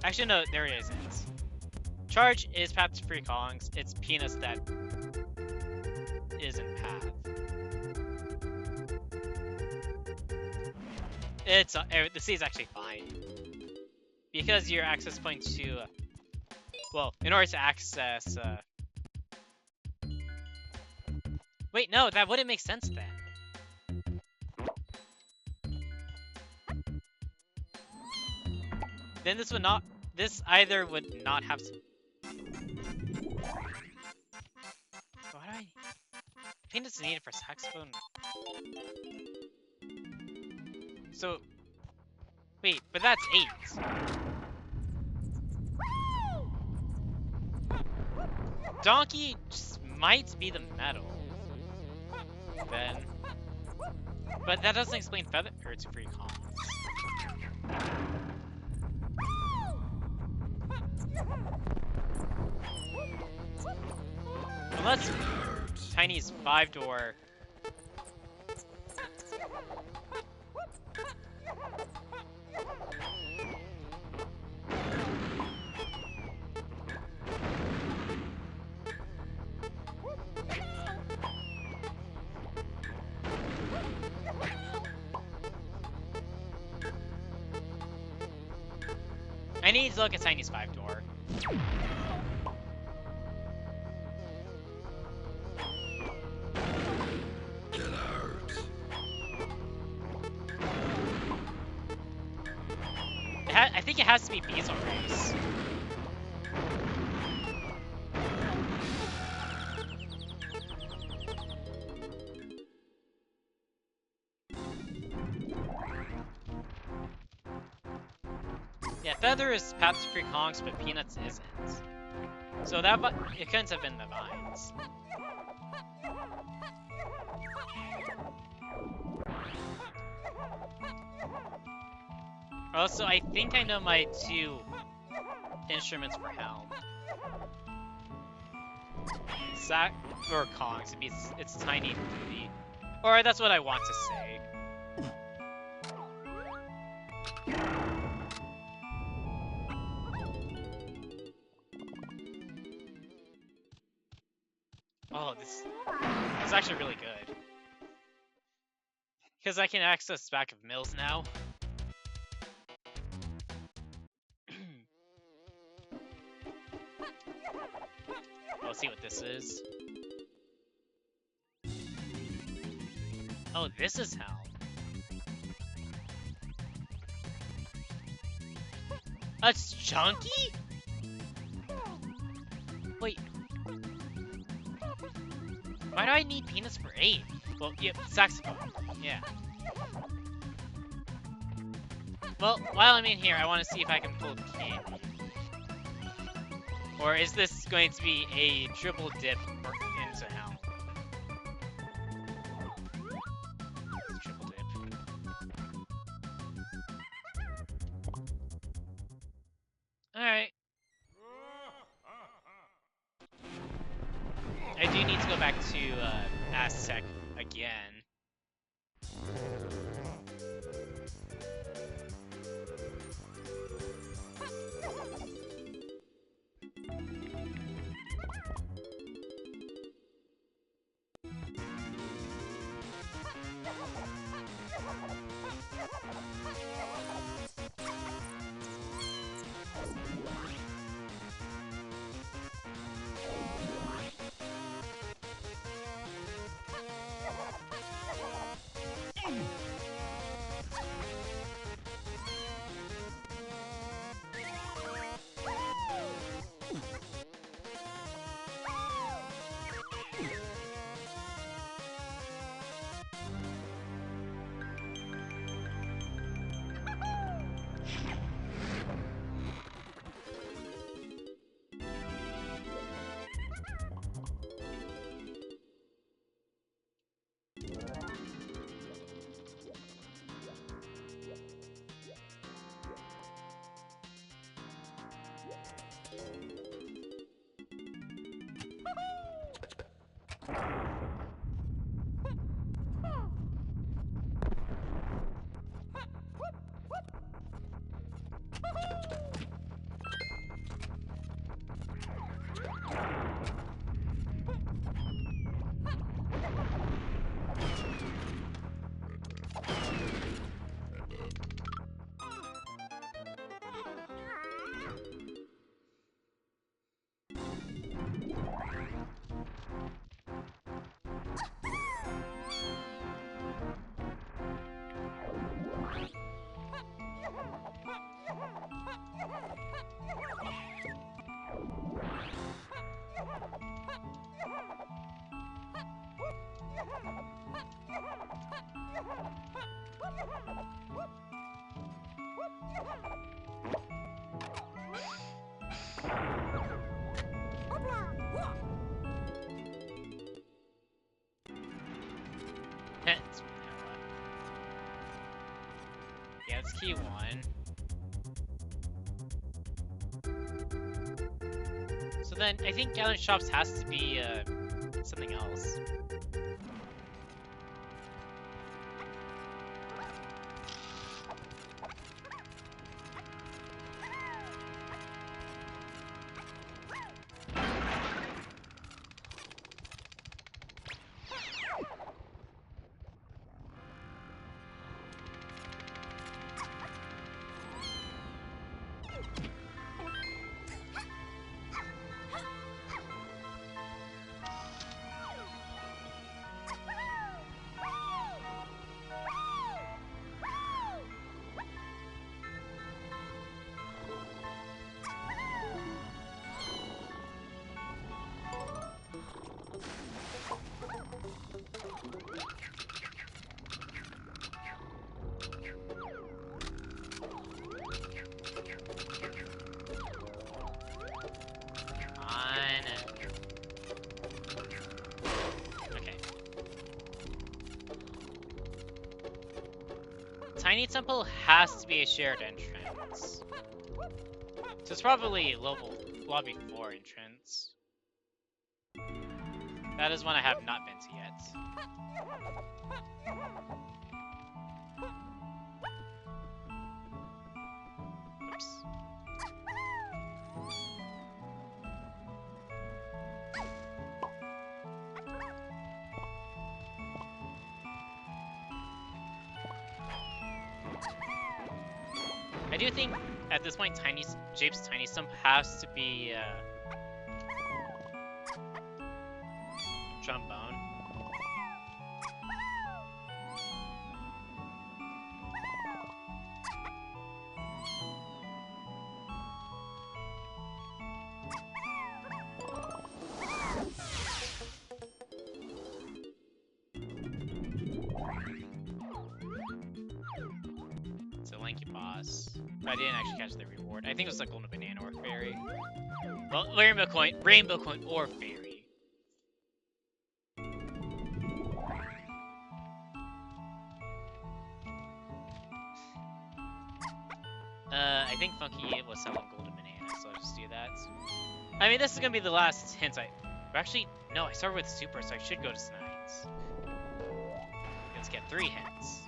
Actually, no, there isn't. Charge is path to free Kongs. It's Peanuts that isn't path. It's the C is actually fine because your access point to well, in order to access wait, no, that wouldn't make sense then. Then this either would not have to. Why do I think it's needed for saxophone? So wait, but that's 8. Donkey just might be the metal. Then. But that doesn't explain feather to free Kongs. Unless Tiny's 5-door. I need to look at Tiny's 5-door. I think it has to be BLZR race. Yeah, Feather is path to free Kongs, but Peanuts isn't. So that it couldn't have been the vines. Also, I think I know my 2 instruments for Helm. Or Kongs. It's Tiny and Booty. Or that's what I want to say. Oh, this is actually really good. Because I can access back of Mills now. Let's see what this is. Oh, this is how. That's chunky? Wait. Why do I need Peanuts for 8? Well, yeah, saxophone. Yeah. Well, while I'm in here, I want to see if I can pull candy. Or is this going to be a triple dip into Helm? Triple dip. Alright. I do need to go back to Aztec again. That's key 1. So then, I think Gallon Shops has to be, something else. Tiny Temple has to be a shared entrance. So it's probably lobby 4 entrance. That is one I have not been to yet. Oops. I do think at this point, Jape's Tiny Stump has to be trombone. It's a lanky boss. But I didn't actually catch the reward. I think it was like golden banana or fairy. Well, rainbow coin or fairy. I think Funky was selling golden banana, so I'll just do that. I mean, this is gonna be the last hint actually, no, I started with super, so I should go to Snides. Let's get 3 hints.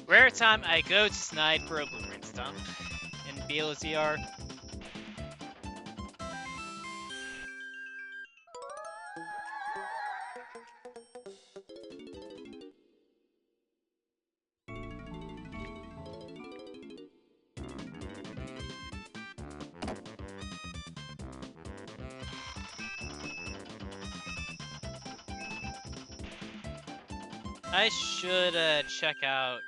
Rare time I go to Snide for a blueprint stump in BLZR. I should check out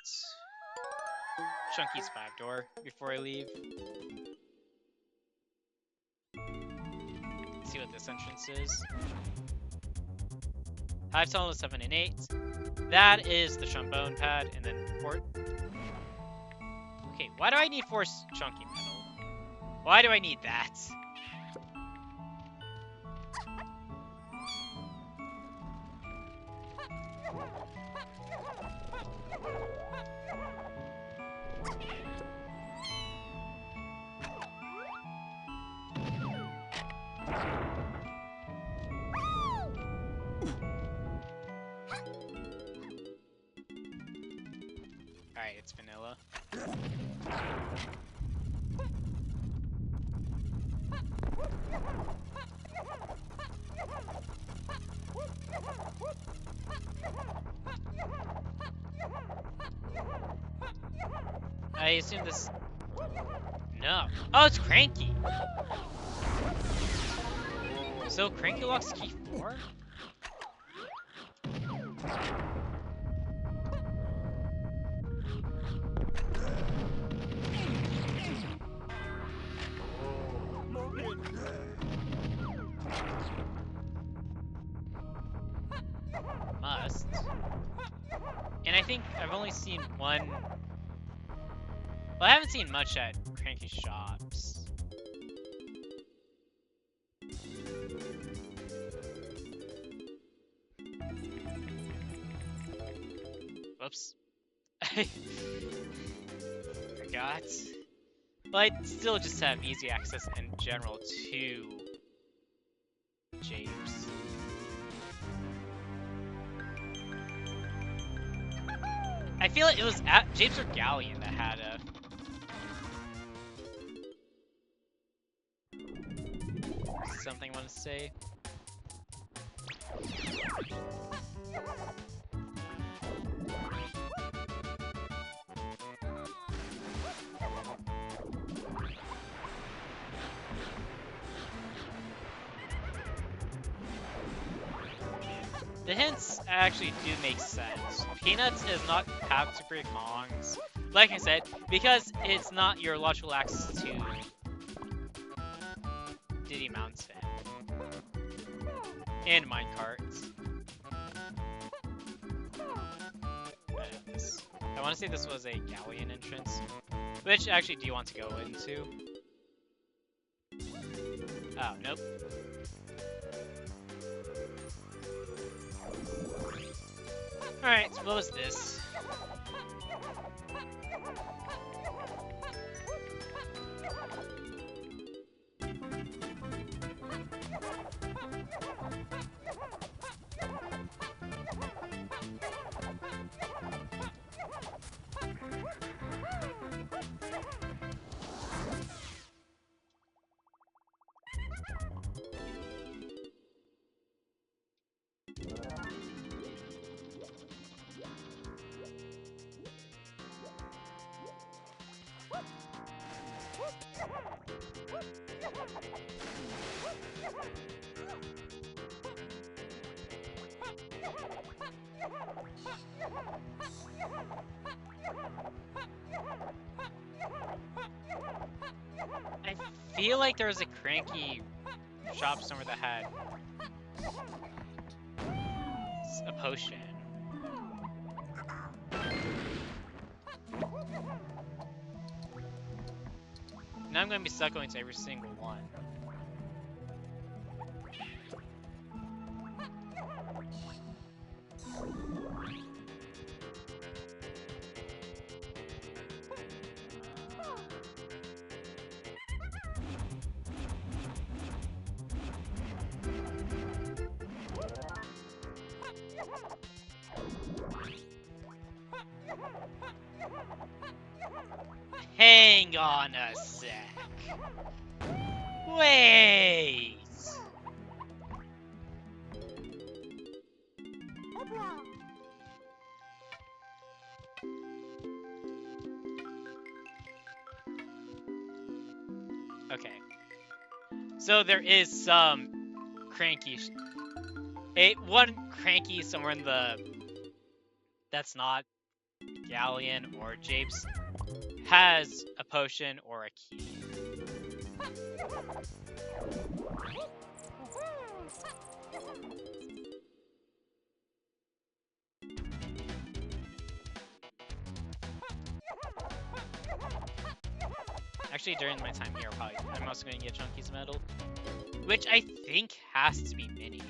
Chunky's back door before I leave. See what this entrance is. Hive Tunnel is 7 and 8. That is the trombone pad, and then port. Okay, why do I need Force Chunky Metal? Why do I need that? Alright, it's vanilla. I assume this... No. Oh, it's Cranky! So Cranky locks key 4? Must. And I think I've only seen one Well, I haven't seen much at Cranky Shops. Whoops. I forgot. Well, I still just have easy access in general to Japes. I feel like it was at Japes or Galleon that had a something I want to say. The hints actually do make sense. Peanuts does not have super Kongs, like I said, because it's not your logical access to Diddy Mountain and minecarts. I want to say this was a Galleon entrance, which actually do you want to go into? Oh, nope. Alright, so what was this? I feel like there was a Cranky shop somewhere that had a potion. Now I'm going to be stuck going to every single one. Hang on a sec. Wait. Okay. So there is some Cranky. One Cranky somewhere in the. That's not Galleon or Japes. Has a potion or a key. Actually, during my time here, I'm also going to get Chunky's medal, which I think has to be mini.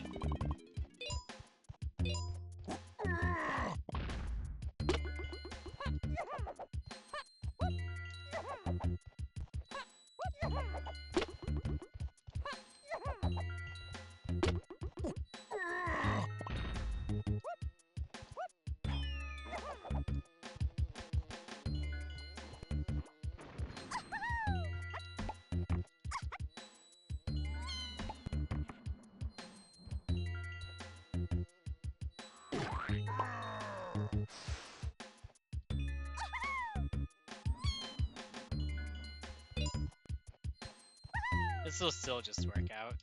This will still just work out.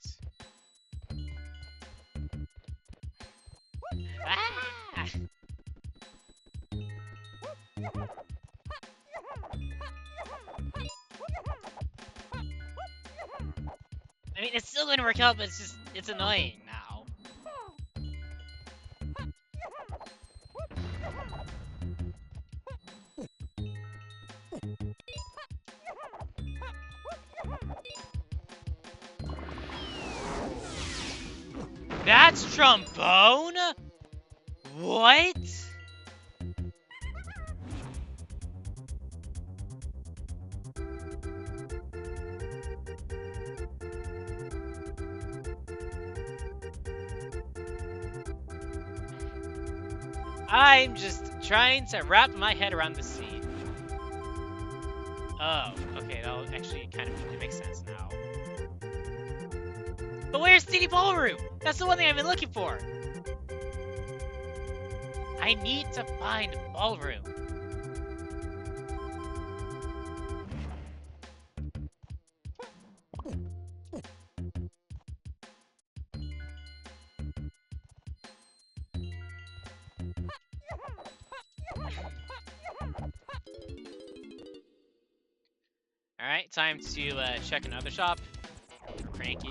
Ah! I mean, it's still going to work out, but it's annoying now. That's trombone? What? I'm just trying to wrap my head around the scene. Oh, okay, that'll actually kind of make sense now. But where's City Ballroom? That's the one thing I've been looking for. I need to find Ballroom. Alright, time to check another shop. Cranky.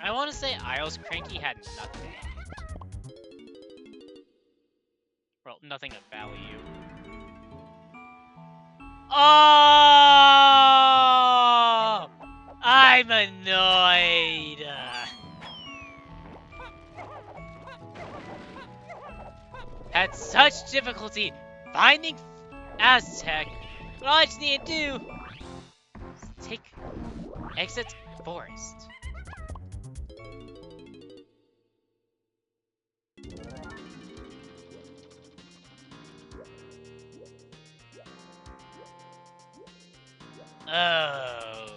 I want to say Isles Cranky had nothing. Well, nothing of value. Oh! I'm annoyed. Had such difficulty finding Aztec. But all I just need to do is take exit forest. Oh.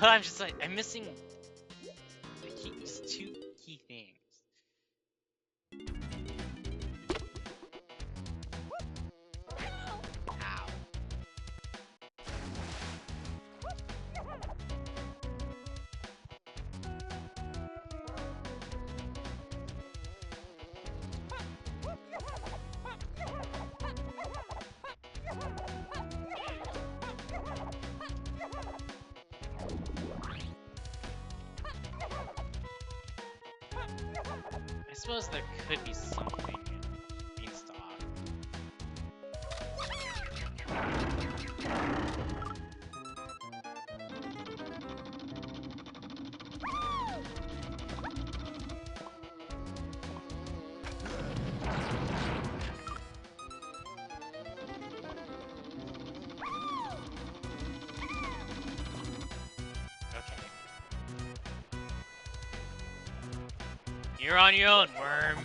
I'm just like, I'm missing just two key things. Ow. I suppose there could be something in Beanstalk. Okay. You're on your own, worm.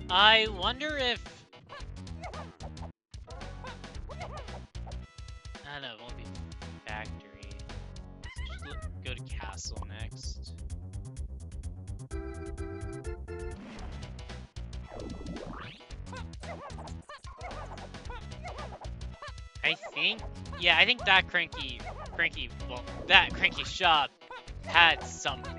I wonder if... I don't know, it won't be factory. Let's go to castle next. I think... Yeah, I think that cranky shop had something.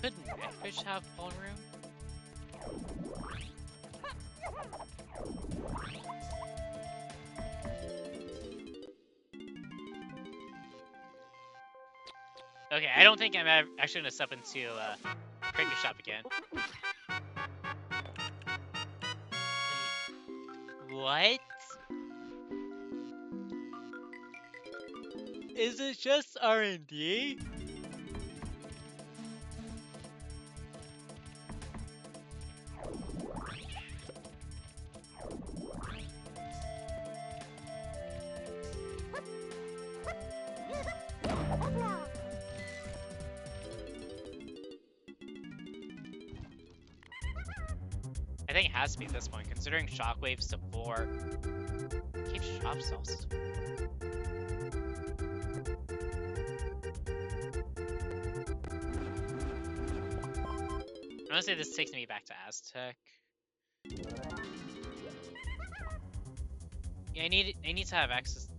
Could Megfish have ballroom? Okay, I don't think I'm actually gonna step into Cricket Shop again. Wait, what? Is it just R&D? I think it has to be at this point, considering Shockwave's to 4. Keep Shops also. I'm gonna say this takes me back to Aztec. Yeah, I need to have access.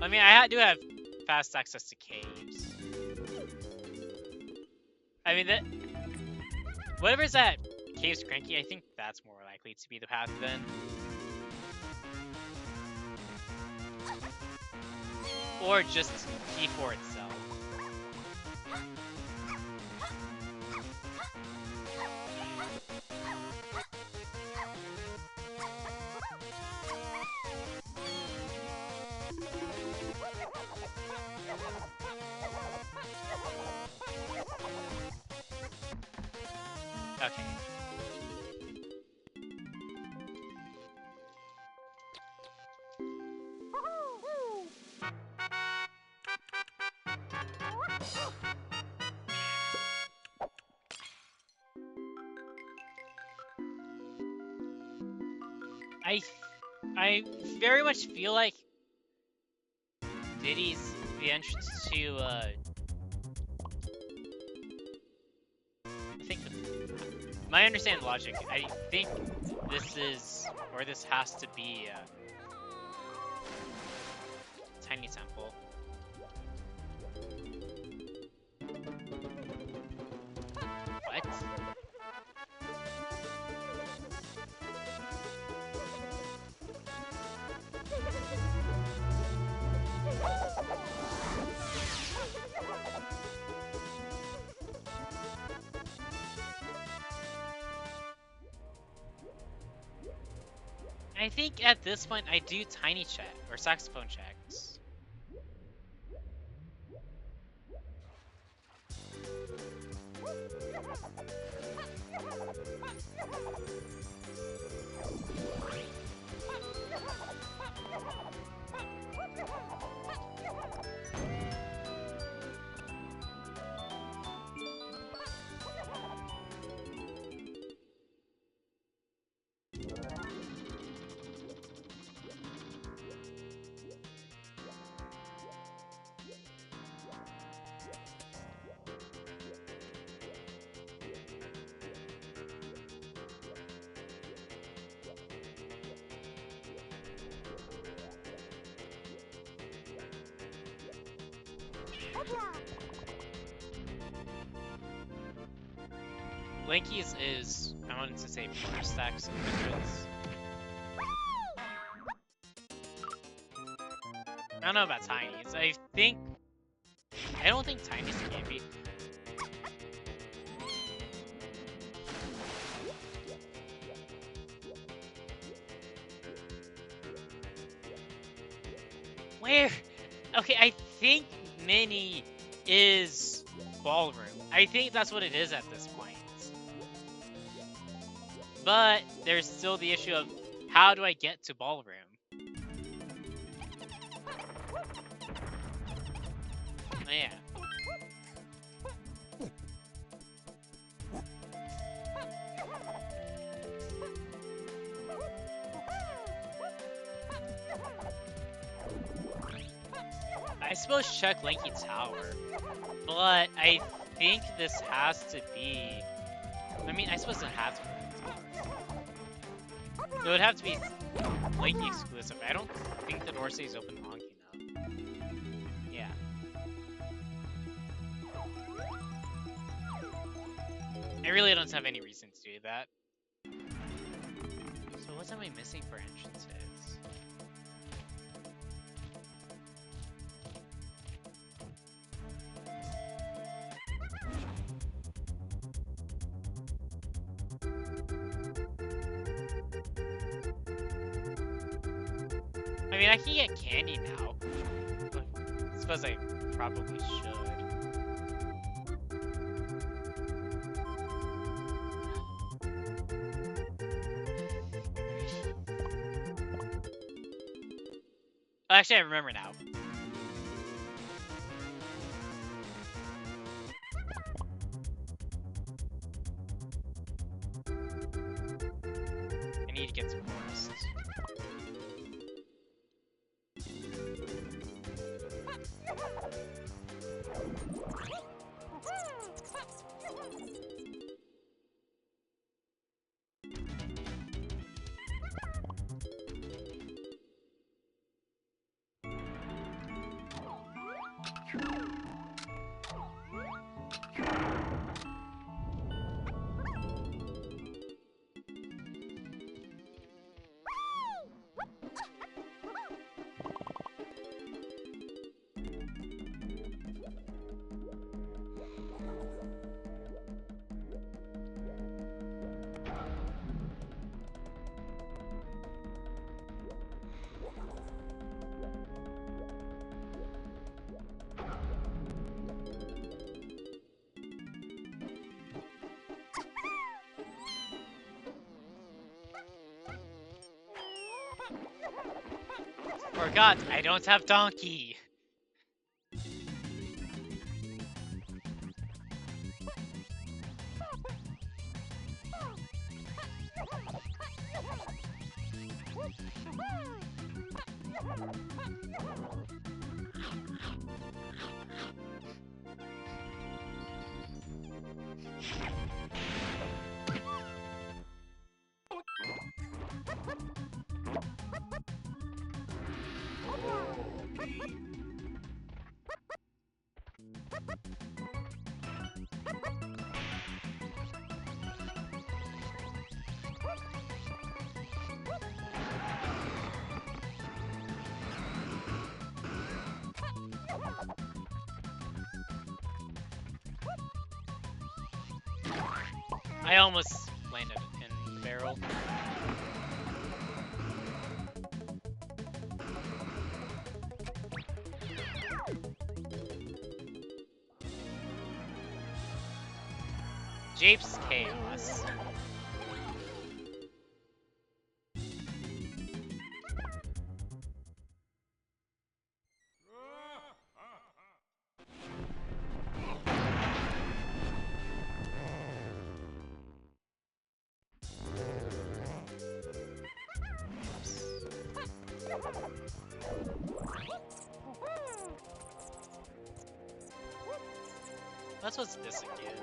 I mean, I do have fast access to caves. I mean that. Whatever's that Caves Cranky, I think that's more likely to be the path then. Or just P4 itself. Okay. I very much feel like Diddy's the entrance to I think my understanding logic, I think this is, or this has to be Tiny Temple. What? I think at this point I do tiny check or saxophone checks. Lanky's is, I wanted to say, 4 stacks of hundreds. I don't know about Tiny's. I don't think Tiny's can be. Where? Okay, I think Mini is Ballroom. I think that's what it is at this point. But there's still the issue of how do I get to Ballroom? Oh, yeah. I suppose check Lanky Tower, but I think this has to be. I mean, I suppose it has to be Lanky Tower. It would have to be Lanky exclusive. I don't think the door stays open long enough. Yeah. I really don't have any reason to do that. So what am I missing for entrances? I mean, I can get candy now. But I suppose I probably should. Actually, I remember now. I need to get some forest. Forgot, I don't have donkey. I almost landed in the barrel. Jape's chaos. That's what's this again.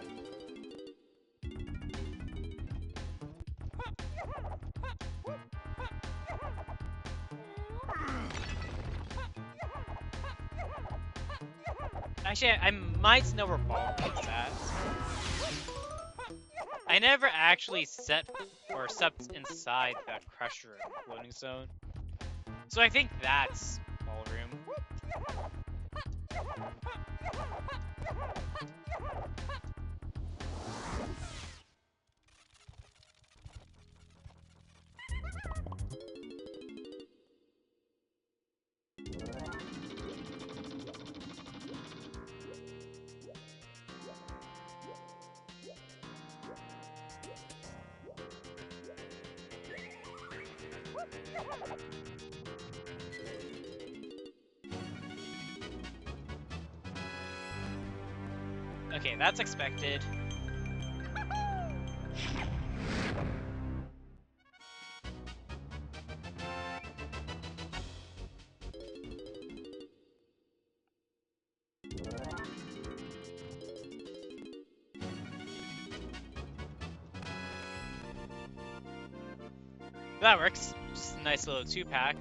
Actually, I might know where ball is at. I never actually set or stepped inside that crusher loading zone. So I think that's ballroom. Okay, that's expected. That works. Just a nice little 2-pack.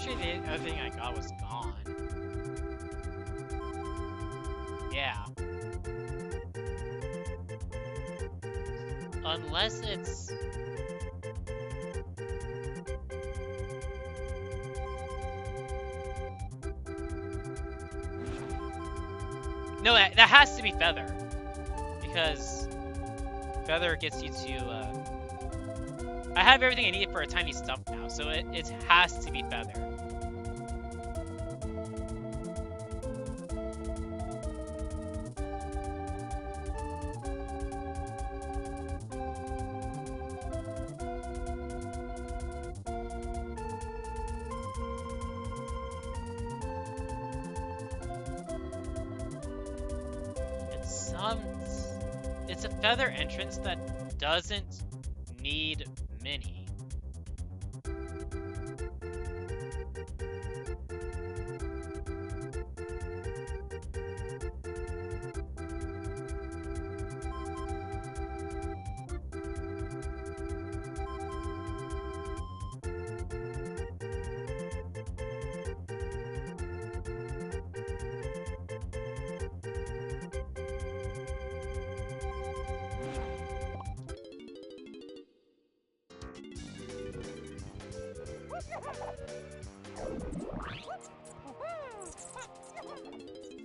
sure the other thing I got was gone. Yeah. Unless it's... No, that has to be Feather. Because Feather gets you to, I have everything I need for a tiny stump now, so it has to be Feather. It's a Feather entrance that doesn't need mini.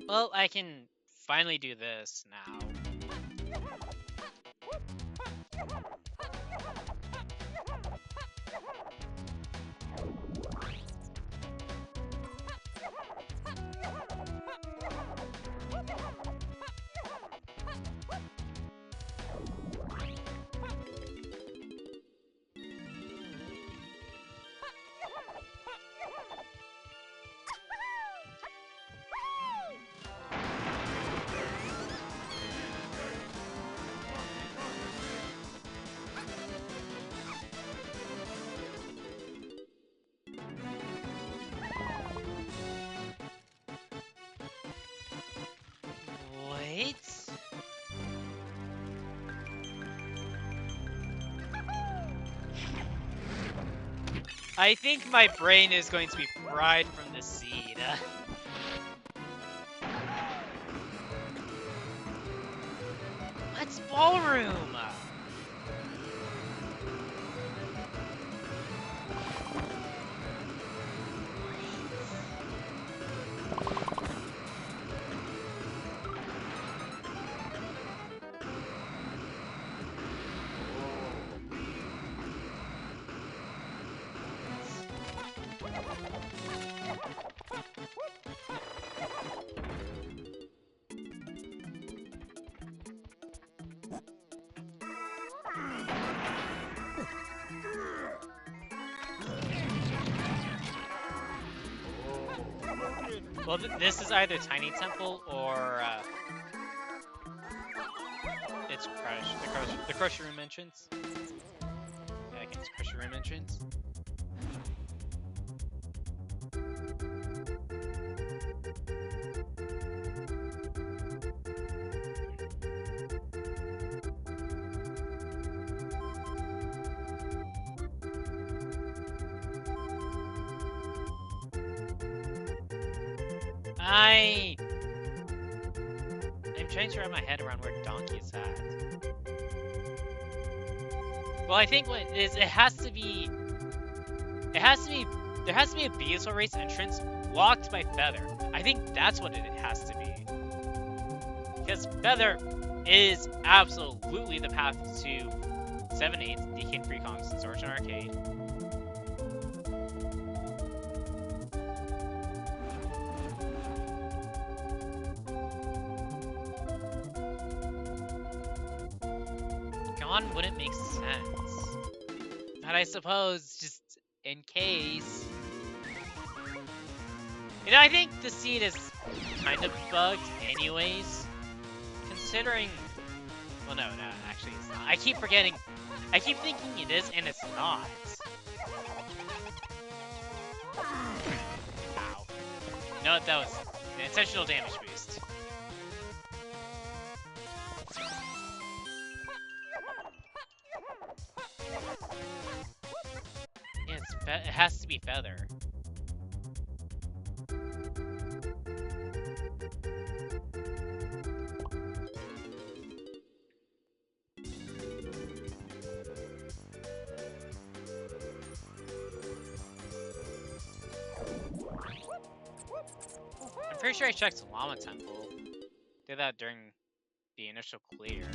Well, I can finally do this now. Wait. I think my brain is going to be fried from the seed. What's ballroom? Well, this is either Tiny Temple or it's Crush. The Crush Room entrance. Yeah, I guess Crush Room entrance. I'm trying to wrap my head around where Donkey is at. Well, I think what it is, there has to be a BLZR race entrance blocked by Feather. I think that's what it has to be. Because Feather is absolutely the path to 7/8, DK and Free Kongs, Distortion Arcade. Gone wouldn't make sense. But I suppose, just in case... You know, I think the seed is kind of bugged anyways. Considering... Well, no, actually it's not. I keep forgetting. I keep thinking it is, and it's not. Ow. No, that was an intentional damage boost. Yeah, it has to be Feather. pretty sure I checked the Llama Temple. Did that during the initial clear.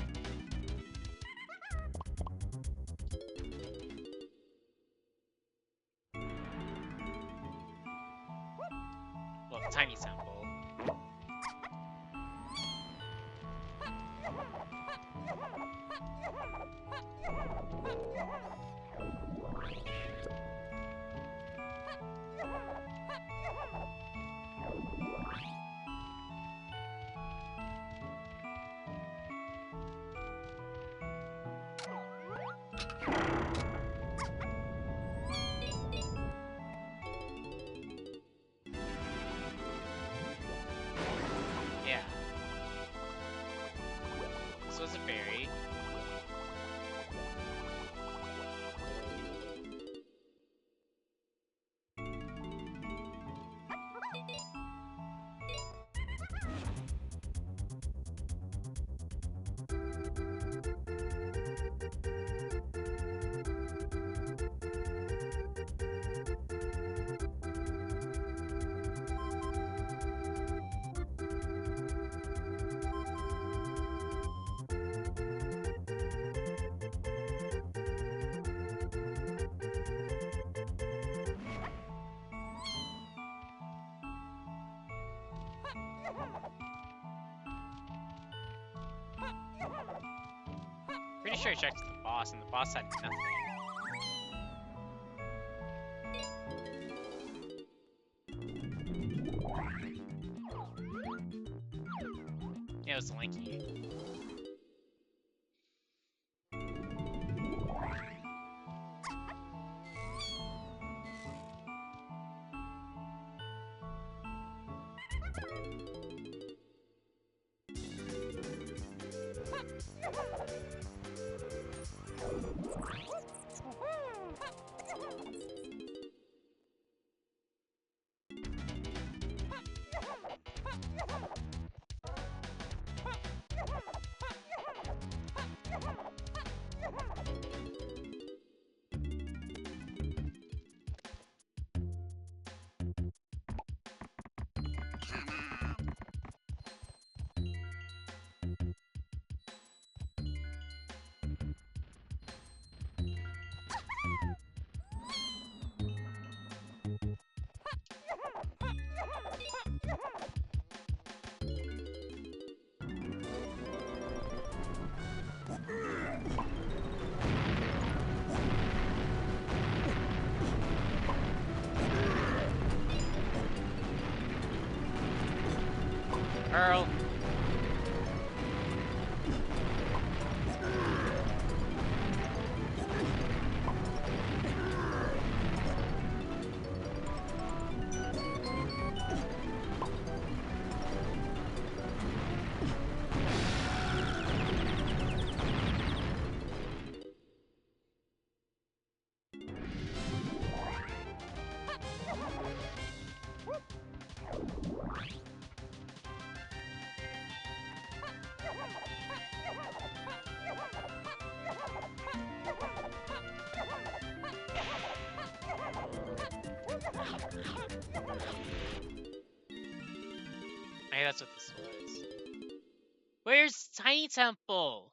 Well, Tiny Temple. Yeah. This was a berry. Pretty sure I checked the boss, and the boss had nothing. Yeah, it was Linky. Earl. Hey, that's what this was. Where's Tiny Temple?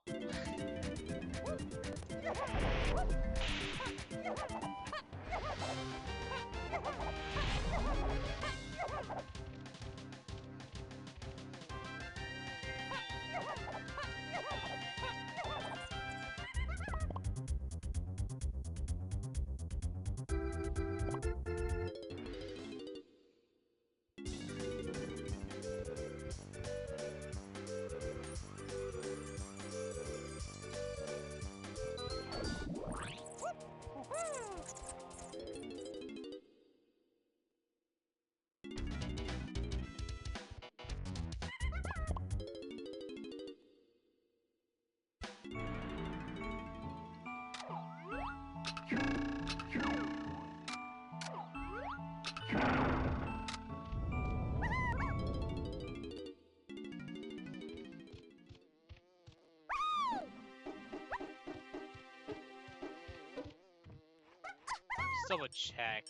Just double check.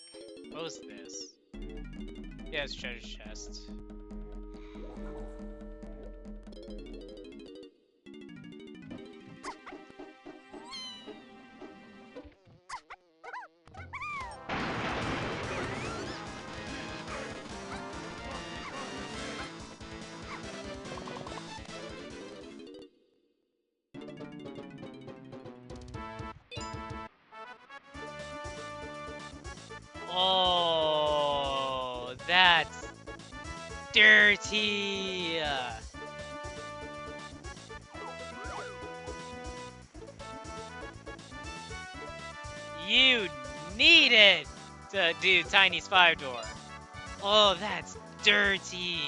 What was this? Yeah, it's treasure chest. that's dirty. You need it to do Tiny's 5-door. Oh, that's dirty.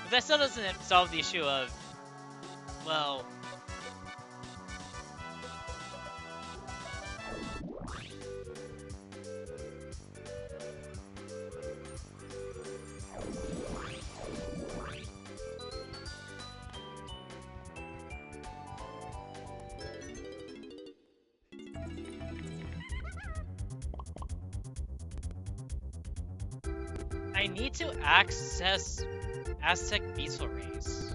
But that still doesn't solve the issue of, well, I need to access Aztec Beetle Race.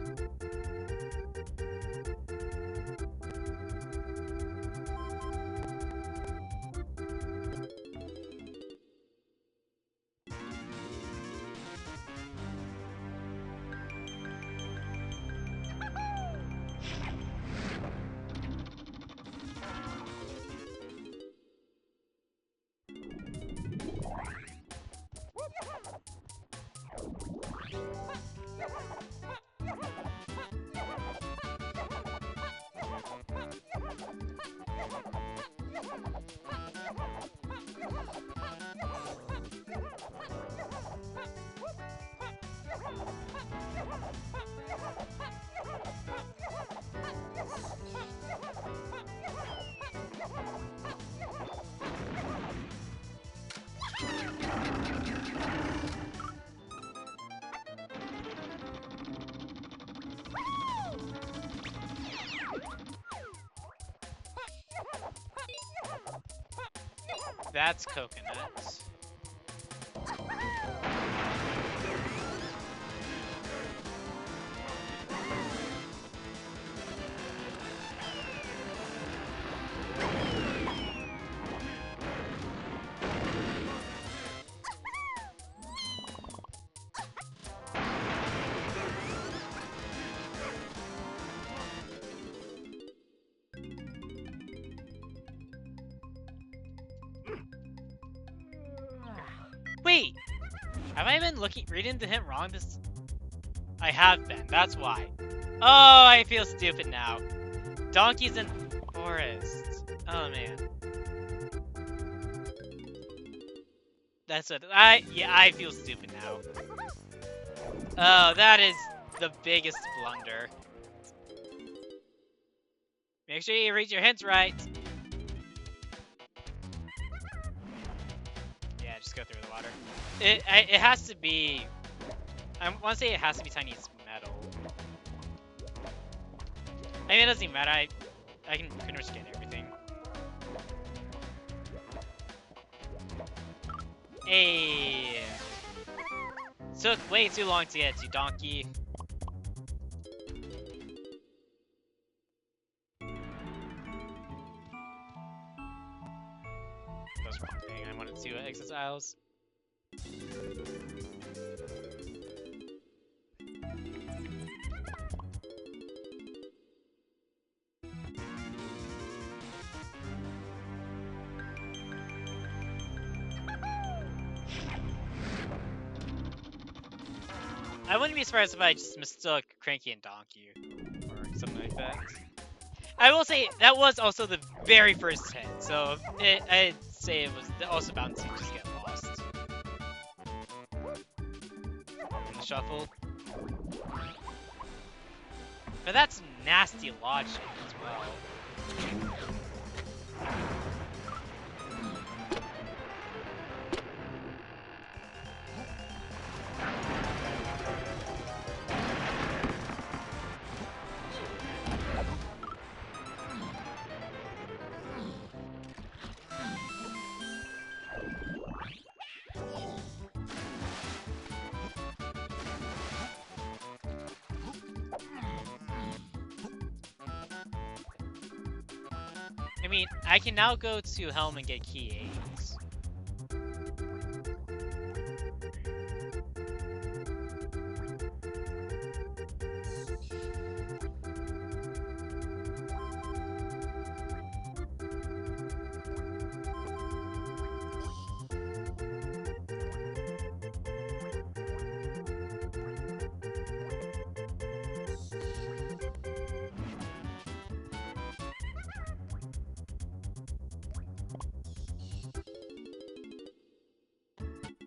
That's coconut. Wait, have I been reading the hint wrong this? I have been, that's why. Oh, I feel stupid now. Donkey's in forest. Oh man. That's what I feel stupid now. Oh, that is the biggest blunder. Make sure you read your hints right. Yeah, just go through the water. It has to be. I want to say it has to be Tiny's metal. I mean, it doesn't even matter. I can risk getting everything. Hey. Took way too long to get to Donkey. That's the wrong thing. I wanted to exit aisles. I wouldn't be surprised if I just mistook Cranky and Donkey or something like that. I will say that was also the very first hit, so I'd say it was also bound to just get lost in the shuffle. But that's nasty logic as well. I mean, I can now go to Helm and get key 8s.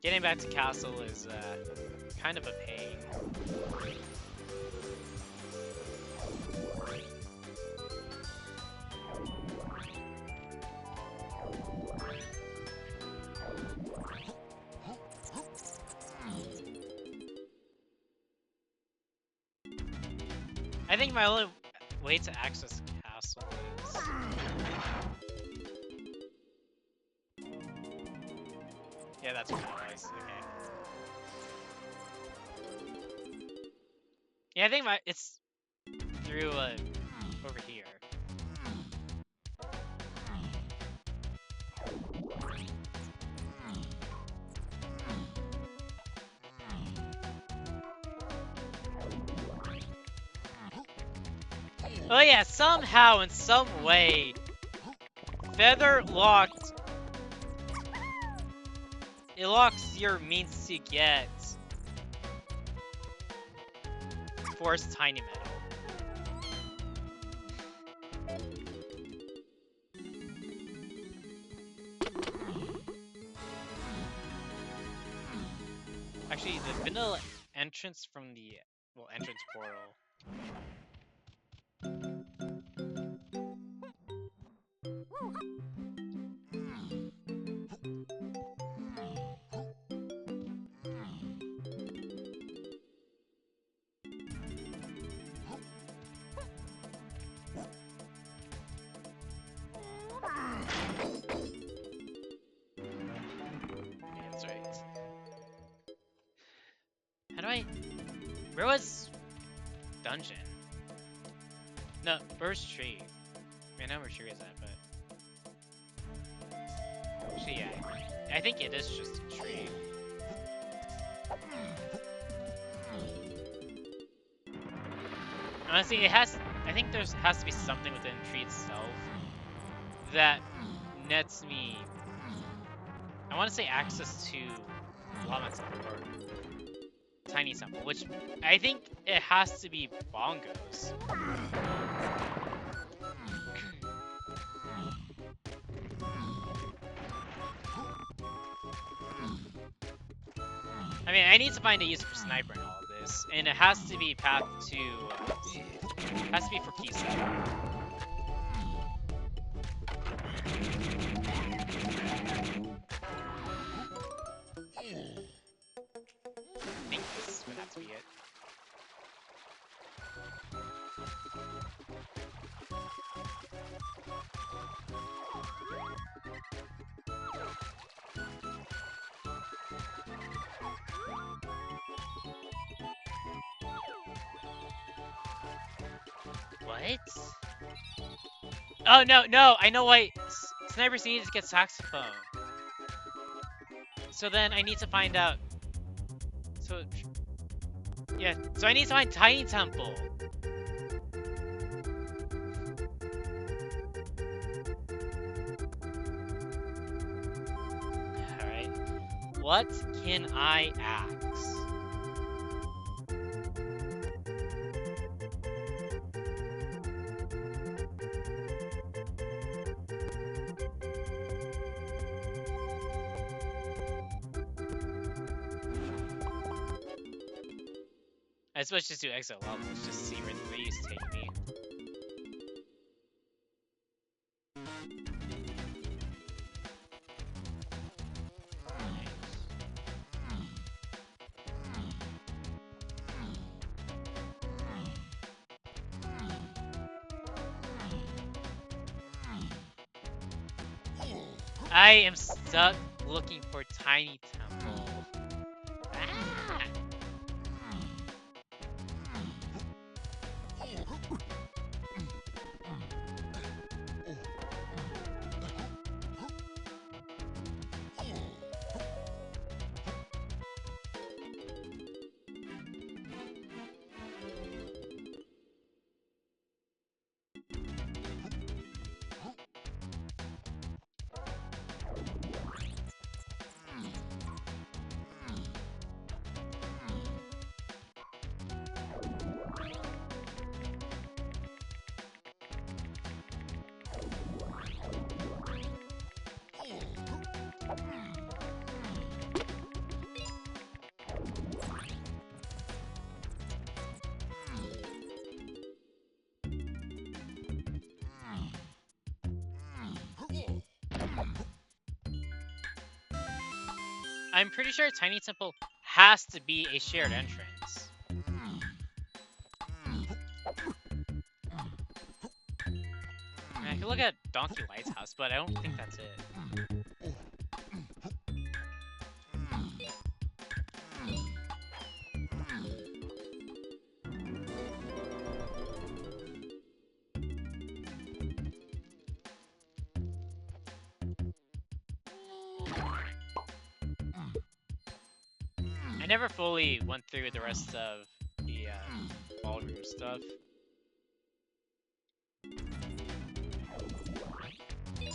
Getting back to castle is kind of a pain. I think my only way to access castle is... Yeah, that's what that was. Okay. Yeah, I think it's through over here. Oh yeah, somehow, in some way, Feather locked. It locks your means to get Force Tiny Metal. Actually, the vanilla entrance from the entrance portal. Yeah, that's right. How do I? Where was dungeon? No, where's tree? I know where tree is at, but actually, yeah, I think it is just a tree. Honestly, it has. I think has to be something within the tree itself that nets me. I want to say access to Llama Temple or Tiny Temple, which I think it has to be bongos. I mean, I need to find a use for sniper in all of this, and it has to be path to. It has to be for key set. I think this would have to be it. What? Oh no! I know why snipers need to get saxophone. So then I need to find out. So yeah, so I need to find Tiny Temple. All right, what can I axe? I suppose just do exit levels, just to see where these take me. I am stuck looking for Tiny Temple. Ah! I'm pretty sure Tiny Temple has to be a shared entrance. I mean, I could look at Donkey Lighthouse, but I don't think that's it. I never fully went through the rest of the ballroom stuff.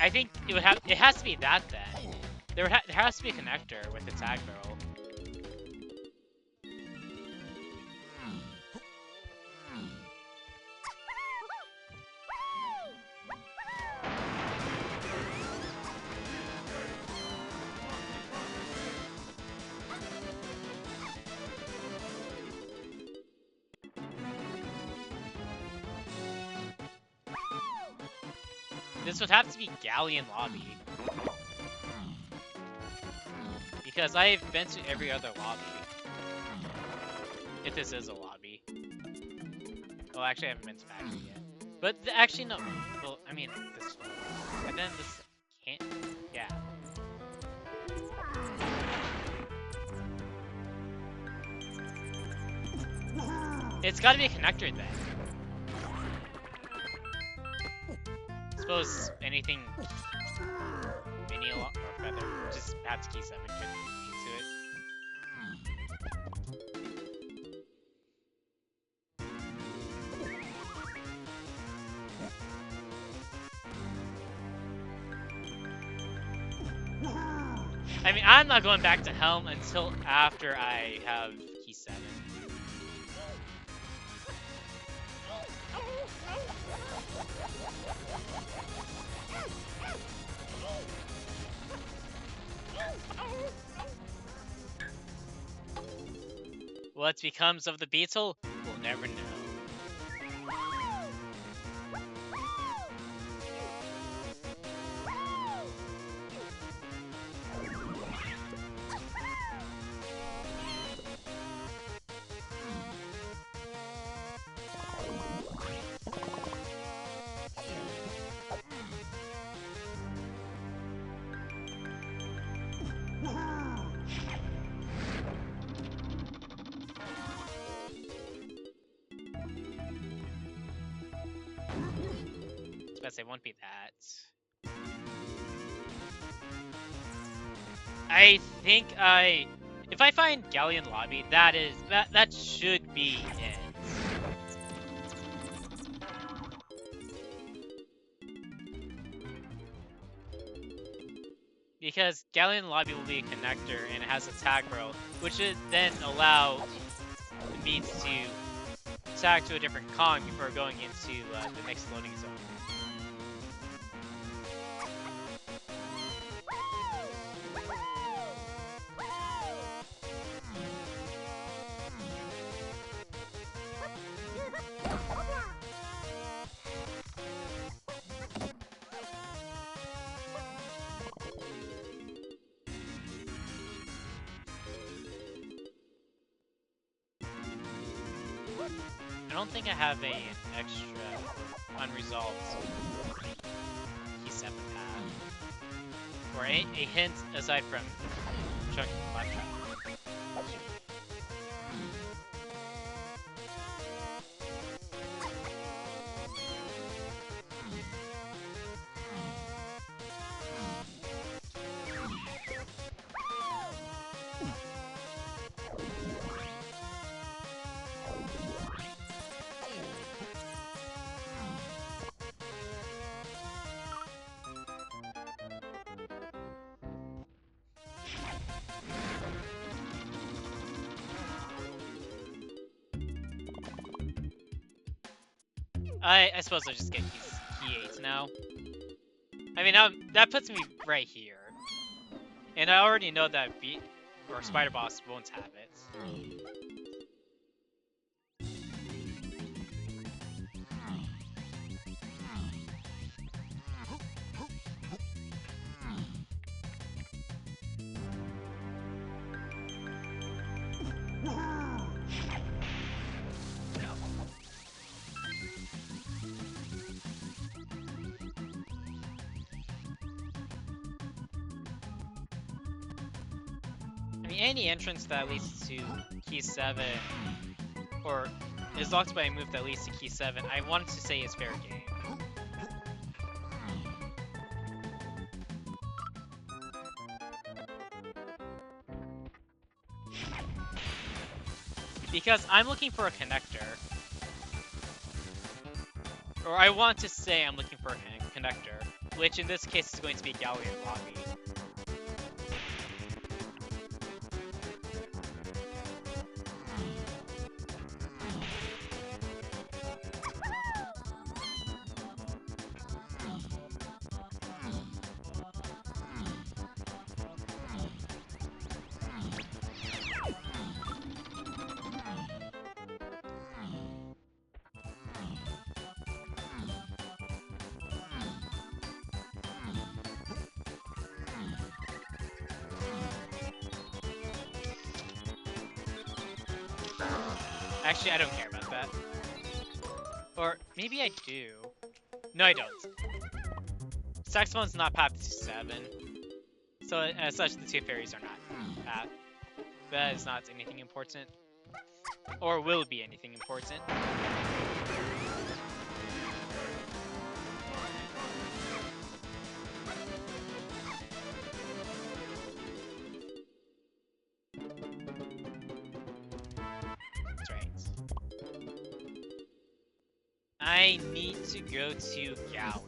I think it has to be that then. There has to be a connector with the tag barrel. This would have to be Galleon Lobby. Because I've been to every other lobby. If this is a lobby. Well, actually, I haven't been to Factory yet. But actually, no. Well, I mean, this one. And then this can't. Yeah. It's gotta be a connector then. Suppose anything mini or feather, just perhaps key 7 could into it. I mean, I'm not going back to Helm until after I have key 7. What becomes of the beetle, we'll never know. It won't be that. I think if I find Galleon Lobby, that should be it. Because Galleon Lobby will be a connector and it has a tag barrel, which should then allow the beats to tag to a different Kong before going into the next loading zone. I don't think I have an extra unresolved key 7 path. Or a hint aside from Chunky Claptrap. I suppose I'll just get key 8 now. I mean, that puts me right here. And I already know that Spider Boss won't have it. any entrance that leads to key 7, or is locked by a move that leads to key 7, I wanted to say is fair game. Because I'm looking for a connector. Or I want to say I'm looking for a connector, which in this case is going to be Gallery and Lobby. Actually, I don't care about that. Or maybe I do. No, I don't. Saxophone's not path to 7. So as such, the two fairies are not path. That is not anything important. Or will be anything important. That's right. I need to go to Galleon.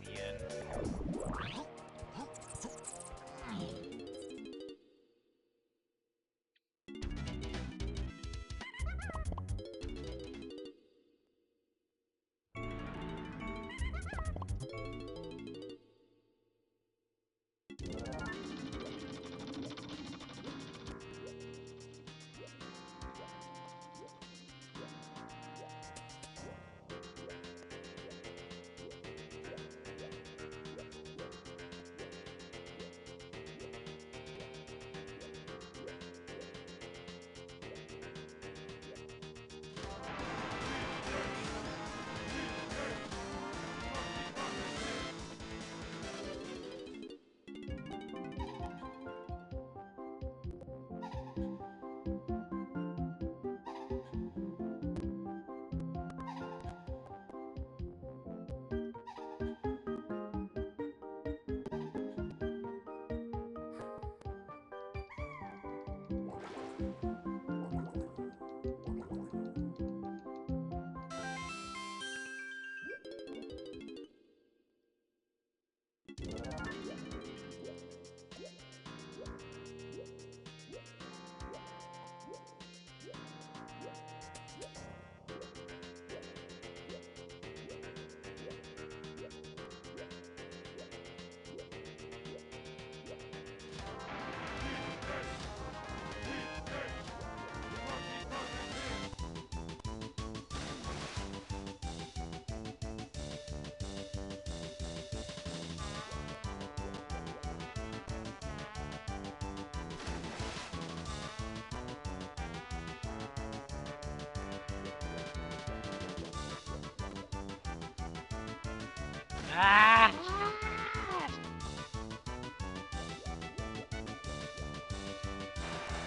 Ah!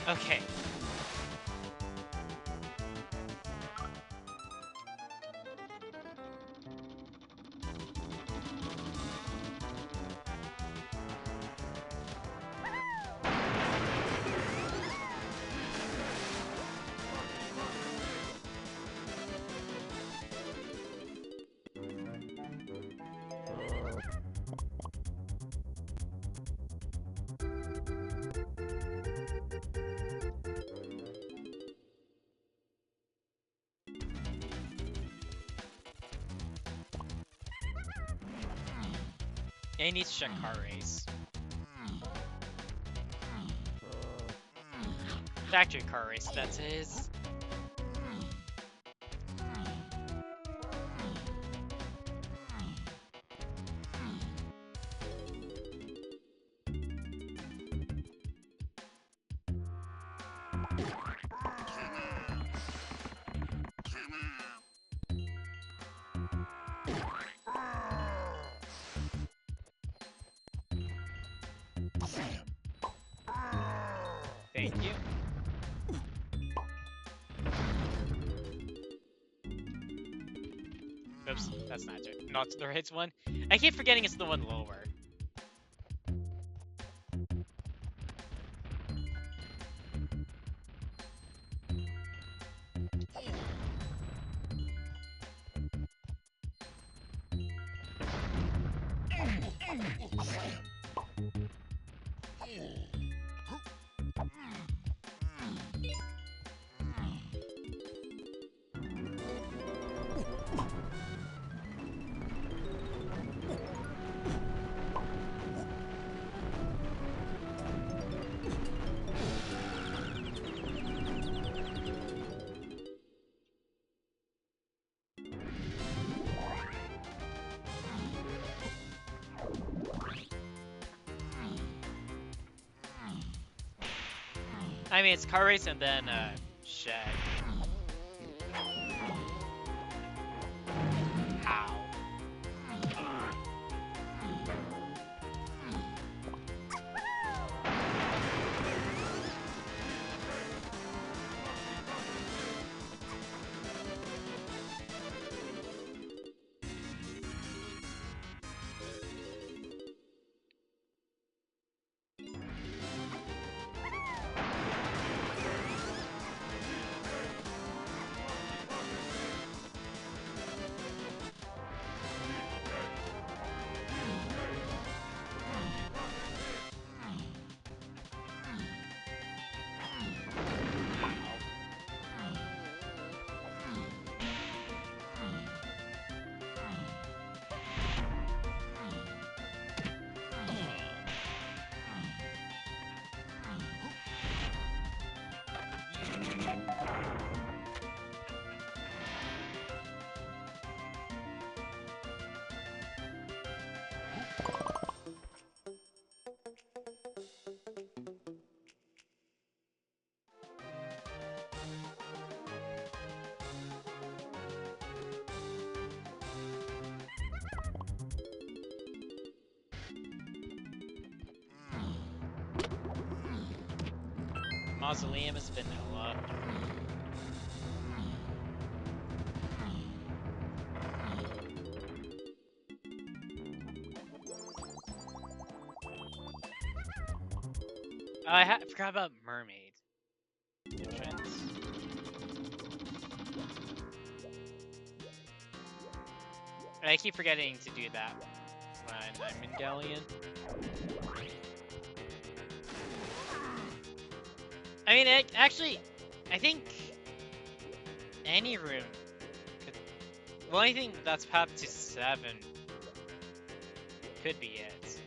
Okay. I need to check car race. Factory car race, that is. Thank you. Oops, that's not the right one. I keep forgetting it's the one lower. I mean, it's car race and then shed. How? Mausoleum is vanilla. I forgot about Mermaid entrance. I keep forgetting to do that when I'm in Galleon. I mean, actually, I think any room could... Well, anything that's path to 7 could be it.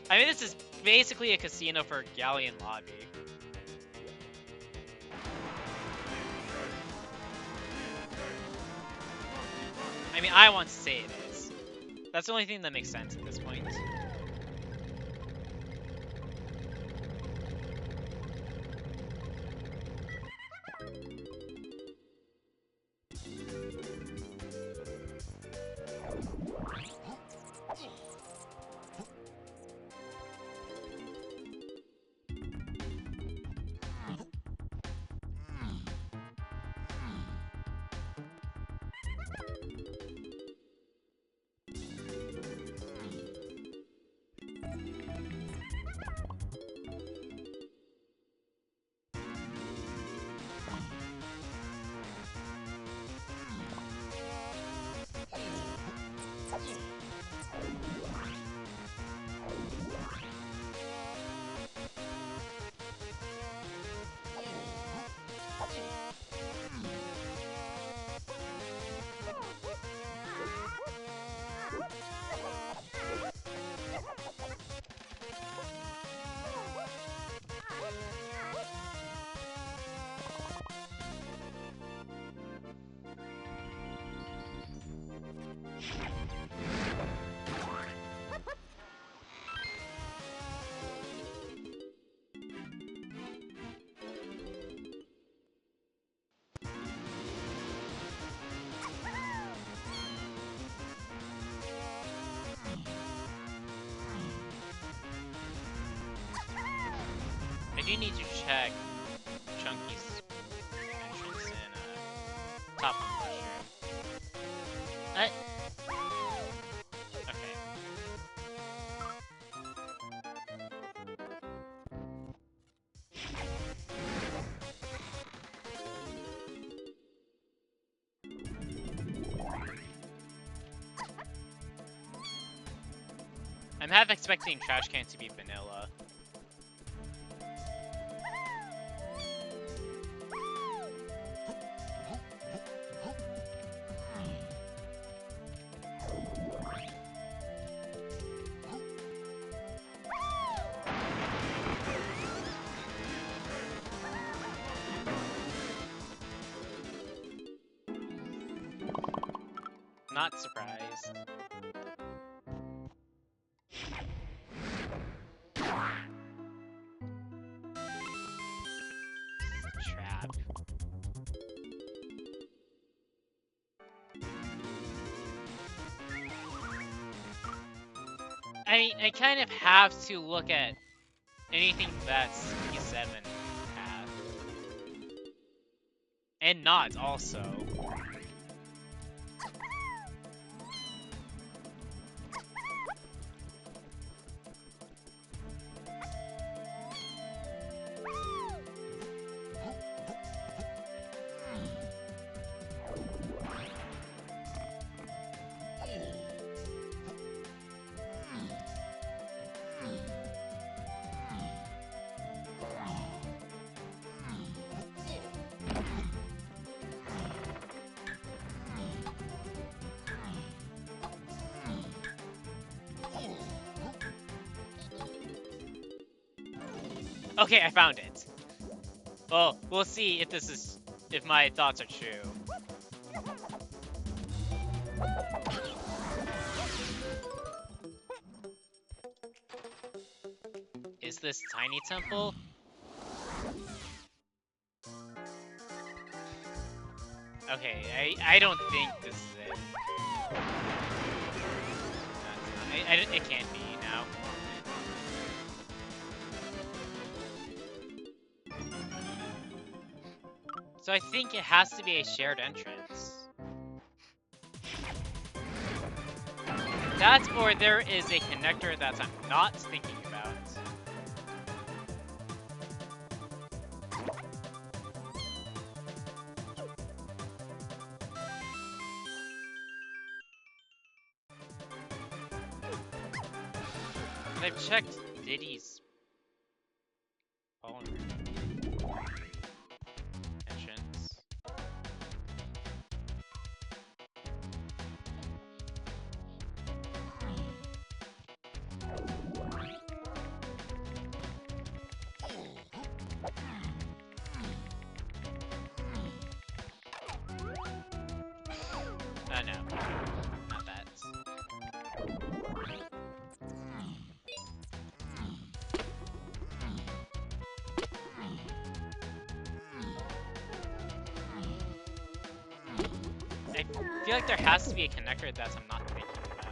I mean, this is basically a casino for Galleon lobby. I mean, I want to say it is. That's the only thing that makes sense at this point. I do need to check Chunky's entrance in top of the mushroom. I'm half expecting Trash Can to be vanilla. Not surprised. Trap. I mean, I kind of have to look at anything that's P7 path. And not also. Okay, I found it. Well, we'll see if my thoughts are true. Is this Tiny Temple? Okay, I don't think this is it. It can't be now. So I think it has to be a shared entrance. That's or there is a connector that I'm not thinking about. I've checked Diddy's polymer entrance. Oh no, not that. I feel like there has to be a connector that I'm not thinking about.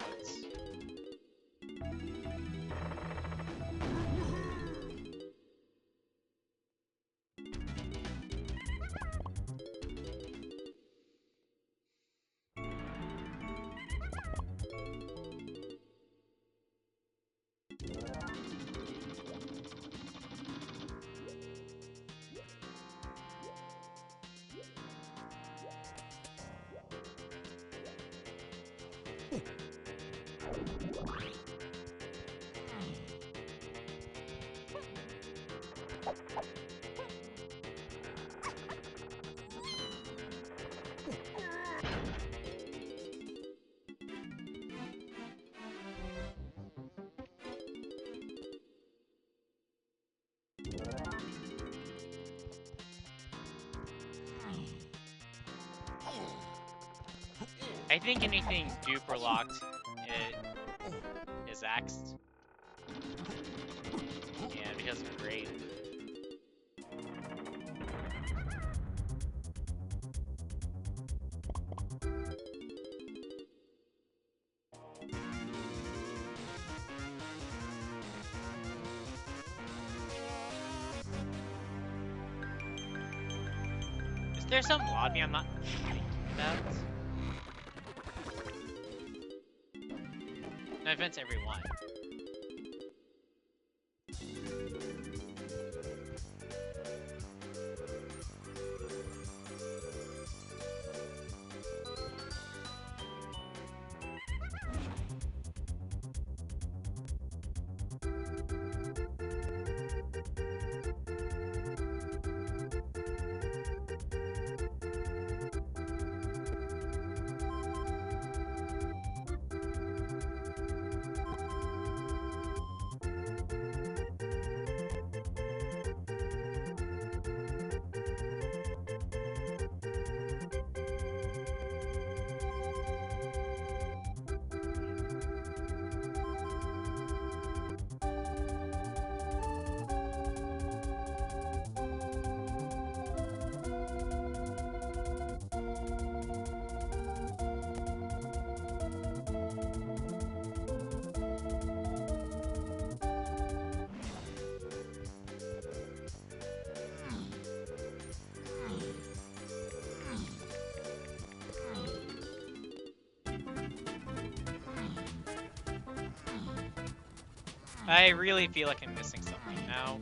I think anything duper locked is axed. Yeah, because of grade. Is there some lobby I'm not thinking about? No offense, everyone. I really feel like I'm missing something now.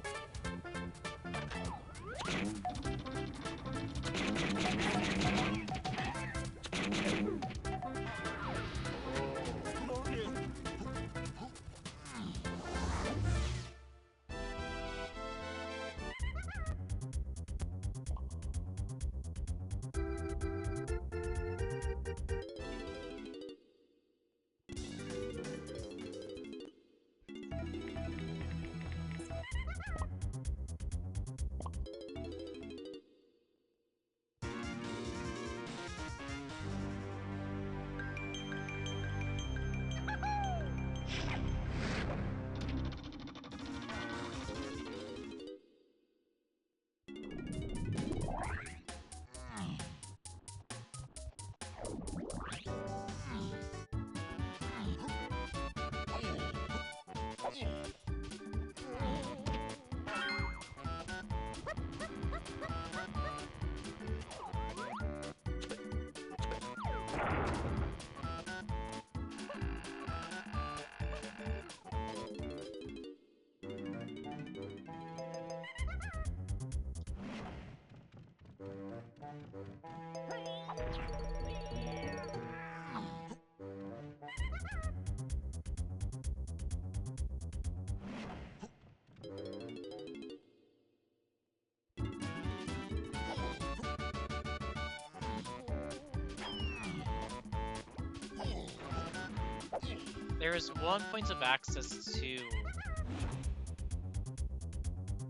There is one point of access to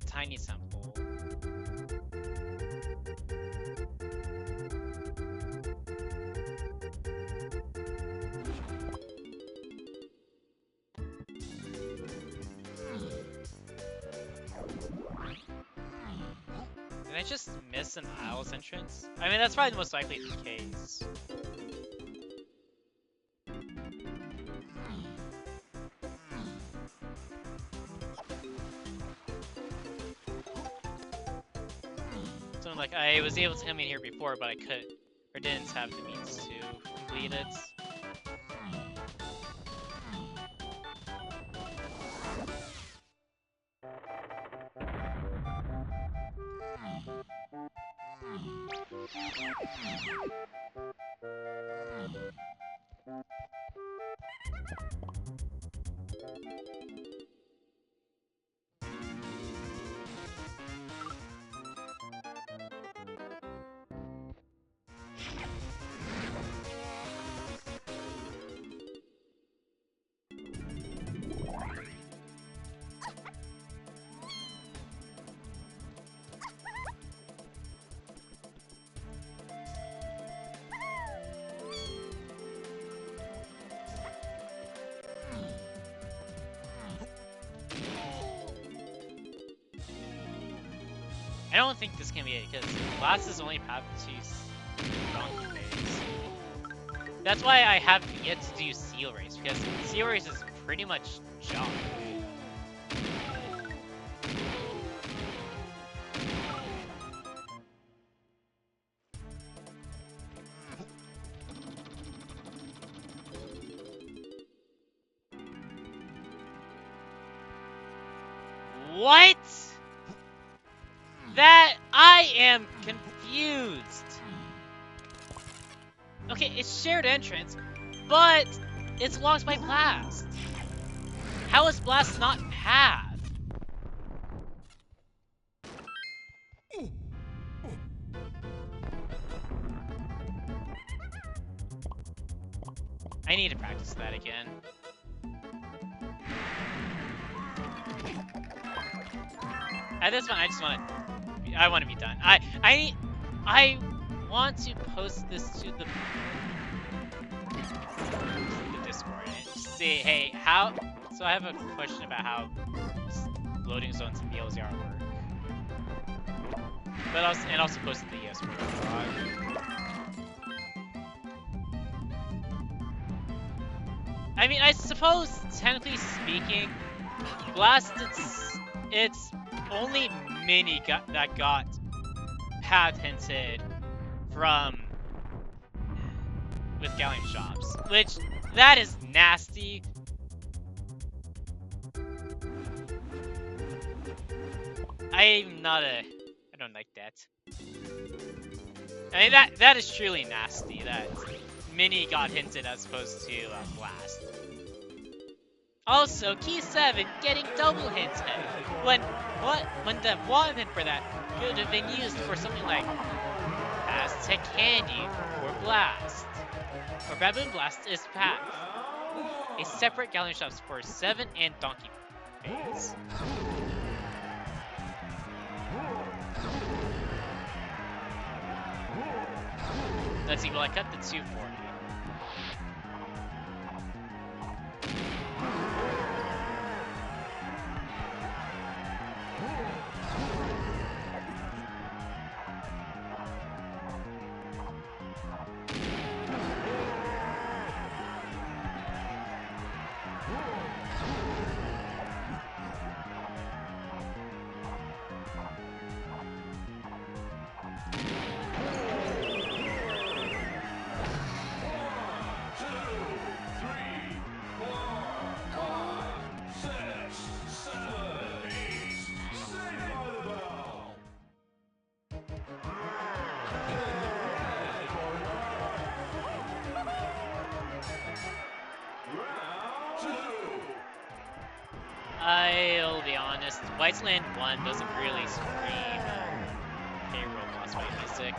Tiny Temple. Did I just miss an Isles entrance? I mean, that's probably most likely the case. So like, I was able to come in here before, but I couldn't, or didn't have the means to complete it. I don't think this can be it, because Blast is only path to Donkey phase. That's why I have yet to do Seal Race, because Seal Race is pretty much junk. What? That I am confused. Okay, it's shared entrance, but it's blocked by Blast. How is Blast not path? I need to practice that again. At this point, I just want to be done. I want to post this to the Discord and just say, hey, how? So I have a question about how loading zones in BLZR work, but also post the ES blog. I mean, I suppose technically speaking, Blast it's only Mini that got path hinted from with Galleon Shops, which that is nasty. I don't like that. I mean, that is truly nasty, that Mini got hinted as opposed to Blast. Also, Key 7 getting double hinted, when the one hint for that could have been used for something like Aztec Candy or Blast. Or Baboon Blast is path. A separate gallery shops for 7 and Donkey phase. Let's see, will I cut the 240? I'll be honest, Wasteland 1 doesn't really scream payroll boss fight music.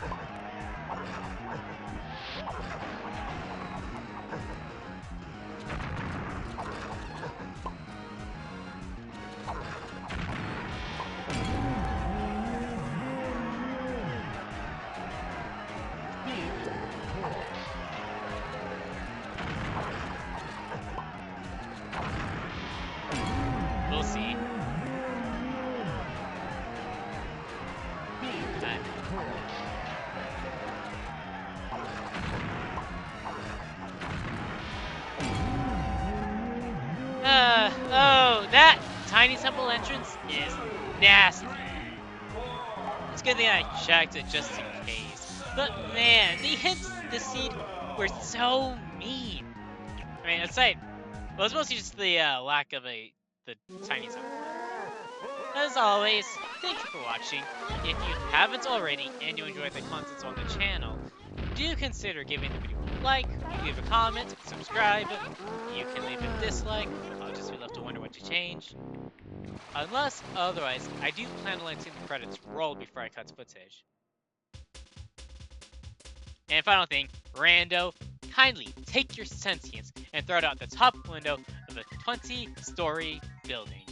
We'll see. Oh, that tiny temple entrance is nasty. It's a good thing I checked it just in case. But man, the hints this seed were so mean. I mean, aside, well, it's mostly just the lack of the tiny temple. As always, thank you for watching. If you haven't already and you enjoyed the content on the channel, do consider giving the video a like, leave a comment, subscribe. You can leave a dislike. I'll just be left to wonder what to change. Unless otherwise, I do plan on letting the credits roll before I cut footage. And final thing, Rando, kindly take your sentience and throw it out the top window of a 20-story building.